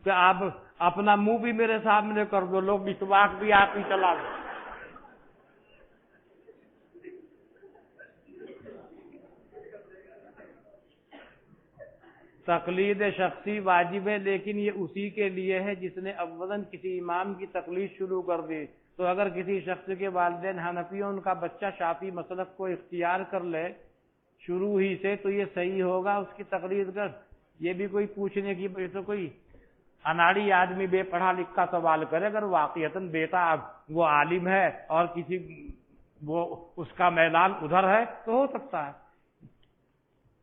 آپ اپنا منہ بھی میرے سامنے کر دو، لوگ مسواک بھی آپ ہی چلا دو۔ تقلید شخصی واجب ہے، لیکن یہ اسی کے لیے ہے جس نے اولاً کسی امام کی تقلید شروع کر دی۔ تو اگر کسی شخص کے والدین حنفی ہیں، ان کا بچہ شافعی مسلک کو اختیار کر لے شروع ہی سے، تو یہ صحیح ہوگا اس کی تقلید کر۔ یہ بھی کوئی پوچھنے کی تو کوئی اناڑی آدمی بے پڑھا لکھا سوال کرے، اگر واقعتاً بیٹا وہ عالم ہے اور کسی وہ اس کا میلان ادھر ہے تو ہو سکتا ہے۔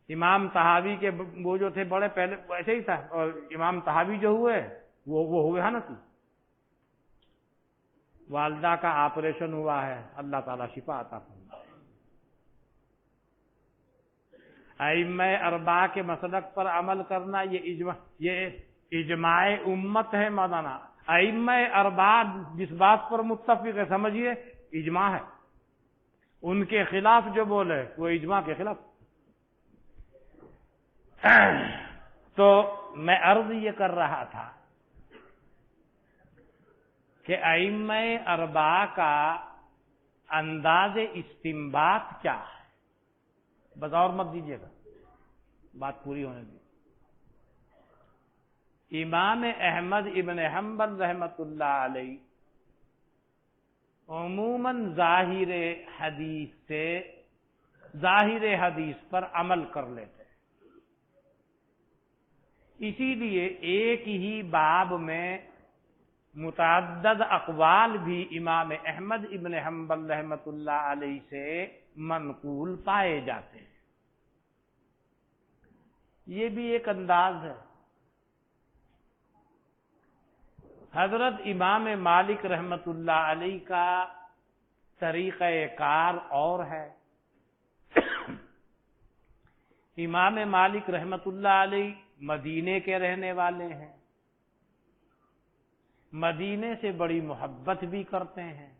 امام طحاوی کے وہ جو تھے بڑے پہلے ایسے ہی تھا، اور امام طحاوی جو ہوئے وہ ہوئے حنفی۔ والدہ کا آپریشن ہوا ہے، اللہ تعالیٰ شفا عطا فرمائے۔ ائمہ اربعہ کے مسلک پر عمل کرنا یہ اجماع امت ہے مولانا۔ ائمہ اربعہ جس بات پر متفق ہے سمجھیے اجماع ہے، ان کے خلاف جو بولے وہ اجماع کے خلاف۔ تو میں عرض یہ کر رہا تھا کہ ائمہ اربعہ کا انداز استنباط کیا ہے؟ بغور مت دیجیے گا، بات پوری ہونے دی۔ امام احمد ابن حنبل رحمۃ اللہ علیہ عموماً ظاہر حدیث پر عمل کر لیتے، اسی لیے ایک ہی باب میں متعدد اقوال بھی امام احمد ابن حنبل رحمۃ اللہ علیہ سے منقول پائے جاتے ہیں۔ یہ بھی ایک انداز ہے۔ حضرت امام مالک رحمۃ اللہ علیہ کا طریقہ کار اور ہے۔ امام مالک رحمۃ اللہ علیہ مدینے کے رہنے والے ہیں، مدینے سے بڑی محبت بھی کرتے ہیں،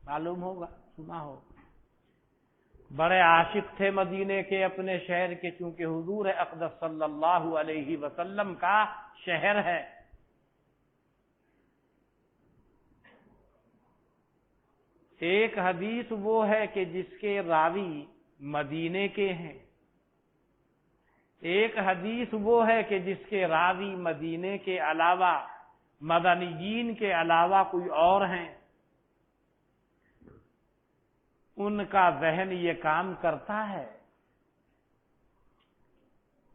معلوم ہوگا سنا ہو، بڑے عاشق تھے مدینے کے اپنے شہر کے، چونکہ حضور اقدس صلی اللہ علیہ وسلم کا شہر ہے۔ ایک حدیث وہ ہے کہ جس کے راوی مدینے کے ہیں، ایک حدیث وہ ہے کہ جس کے راوی مدینے کے علاوہ مدنیین کے علاوہ کوئی اور ہیں۔ ان کا ذہن یہ کام کرتا ہے،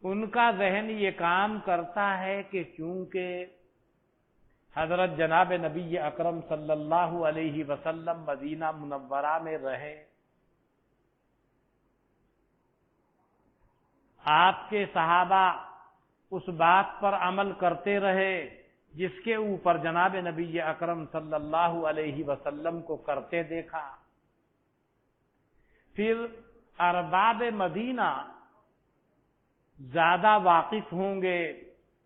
ان کا ذہن یہ کام کرتا ہے کہ چونکہ حضرت جناب نبی اکرم صلی اللہ علیہ وسلم مدینہ منورہ میں رہے، آپ کے صحابہ اس بات پر عمل کرتے رہے جس کے اوپر جناب نبی اکرم صلی اللہ علیہ وسلم کو کرتے دیکھا۔ پھر ارباب مدینہ زیادہ واقف ہوں گے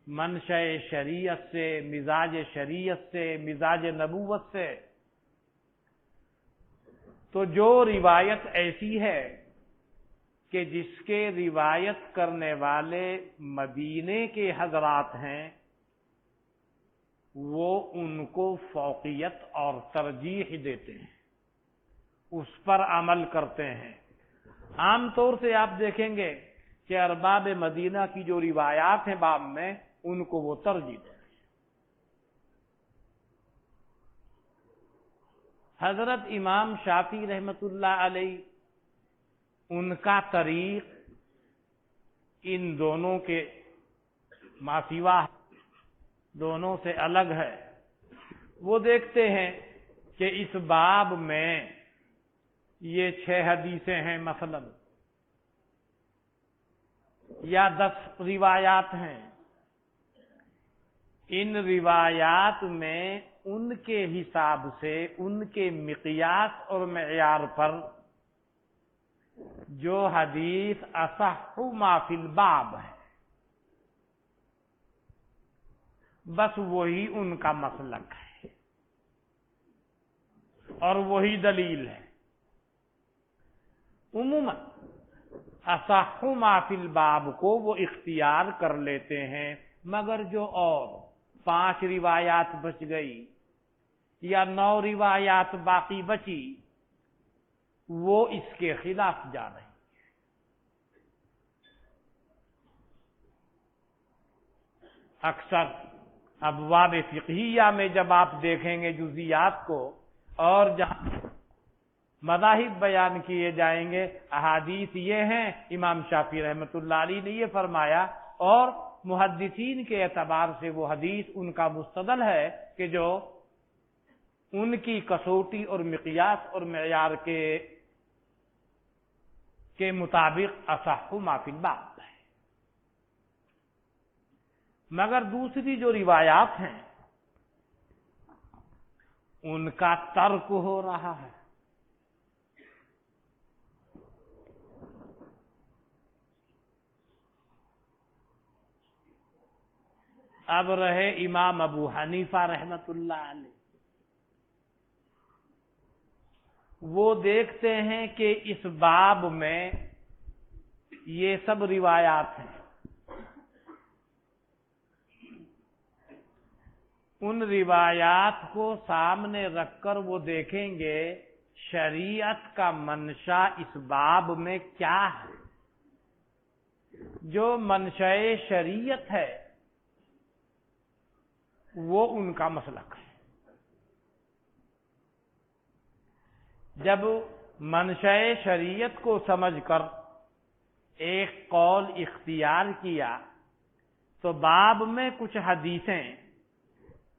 منشأ شریعت سے، مزاج شریعت سے، مزاج نبوت سے، تو جو روایت ایسی ہے کہ جس کے روایت کرنے والے مدینے کے حضرات ہیں، وہ ان کو فوقیت اور ترجیح دیتے ہیں، اس پر عمل کرتے ہیں۔ عام طور سے آپ دیکھیں گے کہ ارباب مدینہ کی جو روایات ہیں باب میں، ان کو وہ ترجیح دیتے ہیں۔ حضرت امام شافعی رحمۃ اللہ علیہ، ان کا طریق ان دونوں کے ماسوا دونوں سے الگ ہے۔ وہ دیکھتے ہیں کہ اس باب میں یہ 6 حدیثیں ہیں مثلا، یا 10 روایات ہیں، ان روایات میں ان کے حساب سے، ان کے مقیاس اور معیار پر جو حدیث اصح ما فی الباب ہے، بس وہی ان کا مسلک ہے اور وہی دلیل ہے۔ عموماً اصح ما فی الباب کو وہ اختیار کر لیتے ہیں، مگر جو اور 5 روایات بچ گئی یا 9 روایات باقی بچی، وہ اس کے خلاف جا رہی۔ اکثر ابواب فقہیہ میں جب آپ دیکھیں گے جزیات کو، اور جہاں مذاہب بیان کیے جائیں گے، احادیث یہ ہیں، امام شافعی رحمۃ اللہ علیہ نے یہ فرمایا، اور محدثین کے اعتبار سے وہ حدیث ان کا مستدل ہے کہ جو ان کی کسوٹی اور مقیاس اور معیار کے مطابق اصح ما فی الباب ہے۔ مگر دوسری جو روایات ہیں ان کا ترک ہو رہا ہے۔ اب رہے امام ابو حنیفہ رحمۃ اللہ علیہ، وہ دیکھتے ہیں کہ اس باب میں یہ سب روایات ہیں، ان روایات کو سامنے رکھ کر وہ دیکھیں گے شریعت کا منشا اس باب میں کیا ہے۔ جو منشا شریعت ہے وہ ان کا مسلک ہے۔ جب منشا شریعت کو سمجھ کر ایک قول اختیار کیا تو باب میں کچھ حدیثیں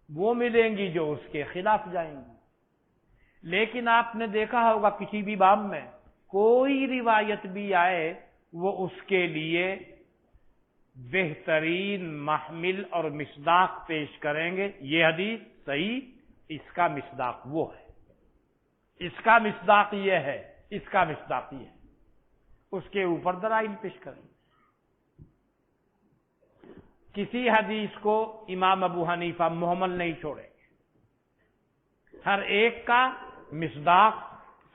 وہ ملیں گی جو اس کے خلاف جائیں گی۔ لیکن آپ نے دیکھا ہوگا کسی بھی باب میں کوئی روایت بھی آئے، وہ اس کے لیے بہترین محمل اور مصداق پیش کریں گے۔ یہ حدیث صحیح، اس کا مصداق وہ ہے، اس کا مصداق یہ ہے، اس کا مصداق یہ ہے، اس کے اوپر دلائل پیش کریں گے۔ کسی حدیث کو امام ابو حنیفہ محمل نہیں چھوڑیں گے، ہر ایک کا مصداق،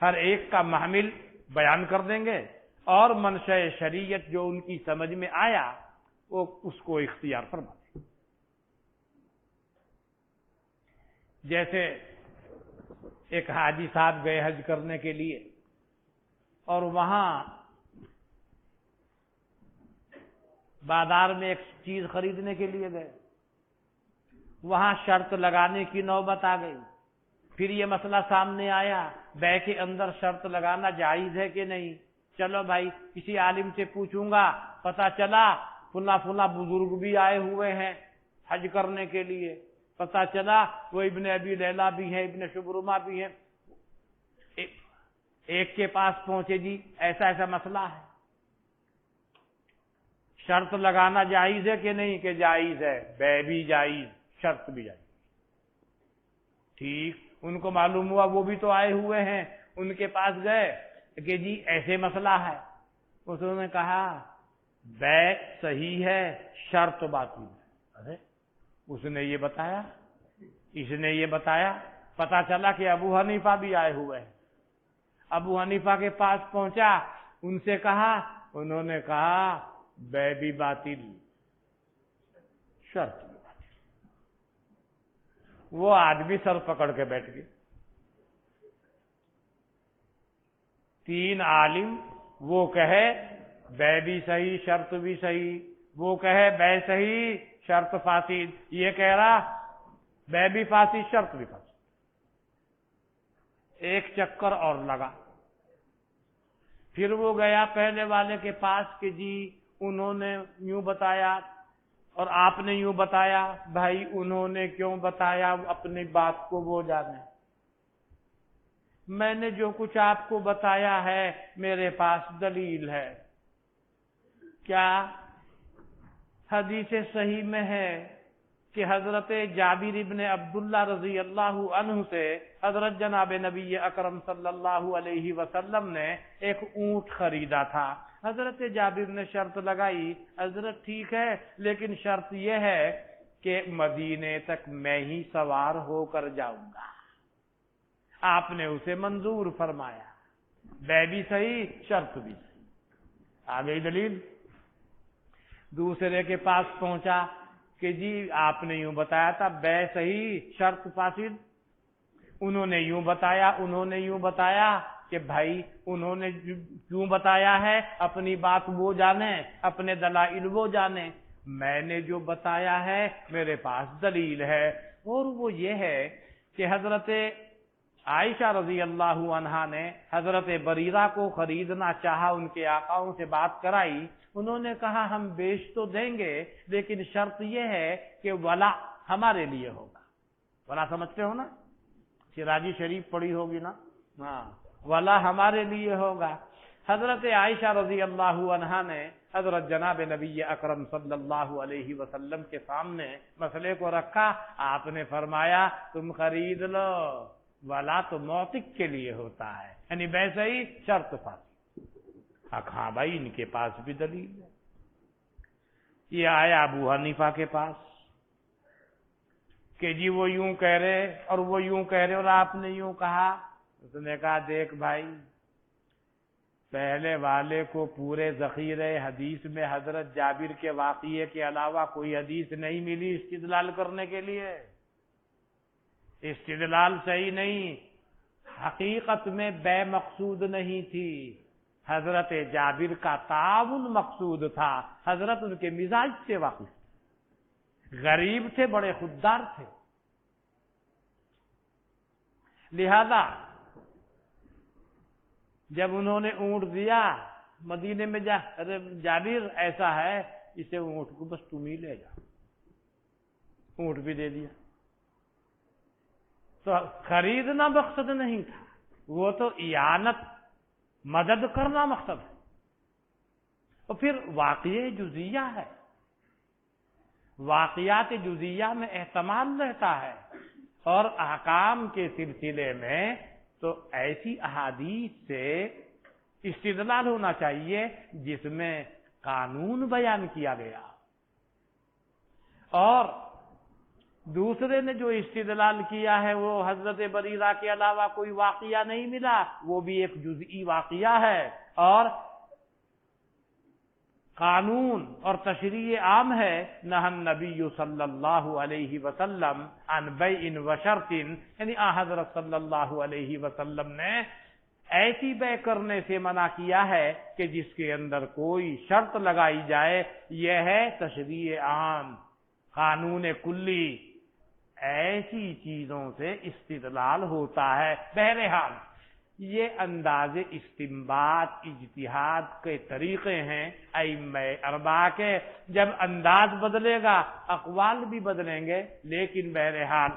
ہر ایک کا محمل بیان کر دیں گے، اور منشأ شریعت جو ان کی سمجھ میں آیا وہ اس کو اختیار فرما دیں۔ جیسے ایک حاجی صاحب گئے حج کرنے کے لیے، اور وہاں بازار میں ایک چیز خریدنے کے لیے گئے، وہاں شرط لگانے کی نوبت آ گئی۔ پھر یہ مسئلہ سامنے آیا، بیع کے اندر شرط لگانا جائز ہے کہ نہیں؟ چلو بھائی کسی عالم سے پوچھوں گا، پتہ چلا فلاں بزرگ بھی آئے ہوئے ہیں حج کرنے کے لیے، پتہ چلا وہ ابن ابی لیلہ بھی ہیں، ابن شبرمہ بھی ہیں۔ ایک کے پاس پہنچے، جی ایسا مسئلہ ہے، شرط لگانا جائز ہے کہ نہیں؟ کہ جائز ہے، بیع بھی جائز، شرط بھی جائز۔ ٹھیک، ان کو معلوم ہوا وہ بھی تو آئے ہوئے ہیں، ان کے پاس گئے کہ جی ایسے مسئلہ ہے۔ انہوں نے کہا بیع صحیح ہے، شرط باطل ہے۔ ارے اس نے یہ بتایا، اس نے یہ بتایا، پتا چلا کہ ابو حنیفہ بھی آئے ہوئے ہیں۔ ابو حنیفہ کے پاس پہنچا، ان سے کہا، انہوں نے کہا بیع بھی باطل، شرط بھی باطل۔ وہ آدمی سر پکڑ کے بیٹھ گئے۔ 3 عالم، وہ کہے بیع بھی صحیح، شرط بھی صحیح، وہ کہے بیع صحیح، شرط فاسد، یہ کہہ رہا بیع بھی فاسد، شرط بھی فاسد۔ ایک چکر اور لگا۔ پھر وہ گیا پہلے والے کے پاس کہ جی انہوں نے یوں بتایا اور آپ نے یوں بتایا، بھائی انہوں نے کیوں بتایا، اپنی بات کو وہ جانے۔ میں نے جو کچھ آپ کو بتایا ہے میرے پاس دلیل ہے۔ کیا؟ حدیث صحیح میں ہے کہ حضرت جابر ابن عبداللہ رضی اللہ عنہ سے حضرت جناب نبی اکرم صلی اللہ علیہ وسلم نے ایک اونٹ خریدا تھا۔ حضرت جابر نے شرط لگائی، حضرت ٹھیک ہے لیکن شرط یہ ہے کہ مدینے تک میں ہی سوار ہو کر جاؤں گا۔ آپ نے اسے منظور فرمایا، بے بھی صحیح شرط بھی صحیح۔ آ گئی دلیل۔ دوسرے کے پاس پہنچا کہ جی آپ نے یوں بتایا تھا، بے صحیح شرط فاسد۔ انہوں نے یوں بتایا کہ بھائی انہوں نے کیوں بتایا ہے، اپنی بات وہ جانے، اپنے دلائل وہ جانے، میں نے جو بتایا ہے میرے پاس دلیل ہے، اور وہ یہ ہے کہ حضرت عائشہ رضی اللہ عنہا نے حضرت بریرہ کو خریدنا چاہا، ان کے آقاؤں سے بات کرائی، انہوں نے کہا ہم بیچ تو دیں گے لیکن شرط یہ ہے کہ ولا ہمارے لیے ہوگا۔ ولا سمجھتے ہو نا، سراجی شریف پڑھی ہوگی نا، ہاں، ولا ہمارے لیے ہوگا۔ حضرت عائشہ رضی اللہ عنہا نے حضرت جناب نبی اکرم صلی اللہ علیہ وسلم کے سامنے مسئلے کو رکھا، آپ نے فرمایا تم خرید لو، ولا تو موتق کے لیے ہوتا ہے، یعنی ویسے ہی شرط فاسد۔ ہاں بھائی ان کے پاس بھی دلیل ہے۔ یہ آیا ابو حنیفہ کے پاس کہ جی وہ یوں کہہ رہے اور وہ یوں کہہ رہے اور آپ نے یوں کہا۔ اس نے کہا دیکھ بھائی، پہلے والے کو پورے ذخیرے حدیث میں حضرت جابر کے واقعے کے علاوہ کوئی حدیث نہیں ملی استدلال کرنے کے لیے، استدلال صحیح نہیں، حقیقت میں بے مقصود نہیں تھی، حضرت جابر کا تعاون مقصود تھا، حضرت ان کے مزاج سے واقف تھے، غریب تھے، بڑے خوددار تھے، لہذا جب انہوں نے اونٹ دیا مدینے میں جابر ایسا ہے اسے اونٹ کو بس تم ہی لے جاؤ، اونٹ بھی دے دیا۔ تو خریدنا مقصد نہیں تھا، وہ تو اعانت، مدد کرنا مقصد ہے۔ اور پھر واقعہ جزیہ ہے، واقعات جزیہ میں احتمال رہتا ہے، اور احکام کے سلسلے میں تو ایسی احادیث سے استدلال ہونا چاہیے جس میں قانون بیان کیا گیا، اور دوسرے نے جو استدلال کیا ہے وہ حضرت بریرہ کے علاوہ کوئی واقعہ نہیں ملا، وہ بھی ایک جزئی واقعہ ہے، اور قانون اور تشریع عام ہے، نہى النبی صلی اللہ علیہ وسلم عن بیع و شرط، یعنی حضرت صلی اللہ علیہ وسلم نے ایسی بے کرنے سے منع کیا ہے کہ جس کے اندر کوئی شرط لگائی جائے، یہ ہے تشریع عام، قانون کلی، ایسی چیزوں سے استدلال ہوتا ہے۔ بہرحال یہ انداز استنباط اجتہاد کے طریقے ہیں ائمہ اربعہ کے، جب انداز بدلے گا اقوال بھی بدلیں گے، لیکن بہرحال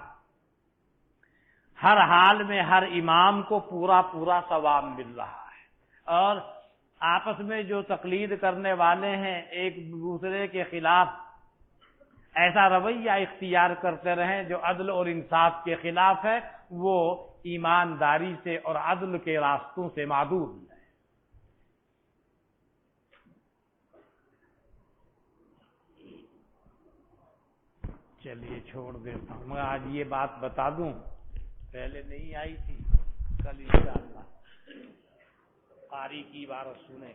ہر حال میں ہر امام کو پورا ثواب مل رہا ہے، اور آپس میں جو تقلید کرنے والے ہیں ایک دوسرے کے خلاف ایسا رویہ اختیار کرتے رہیں جو عدل اور انصاف کے خلاف ہے، وہ ایمانداری سے اور عدل کے راستوں سے معدوم ہے۔ چلیے چھوڑ دیتا ہوں، میں آج یہ بات بتا دوں، پہلے نہیں آئی تھی، کل انشاءاللہ قاری کی عبارت سنیں۔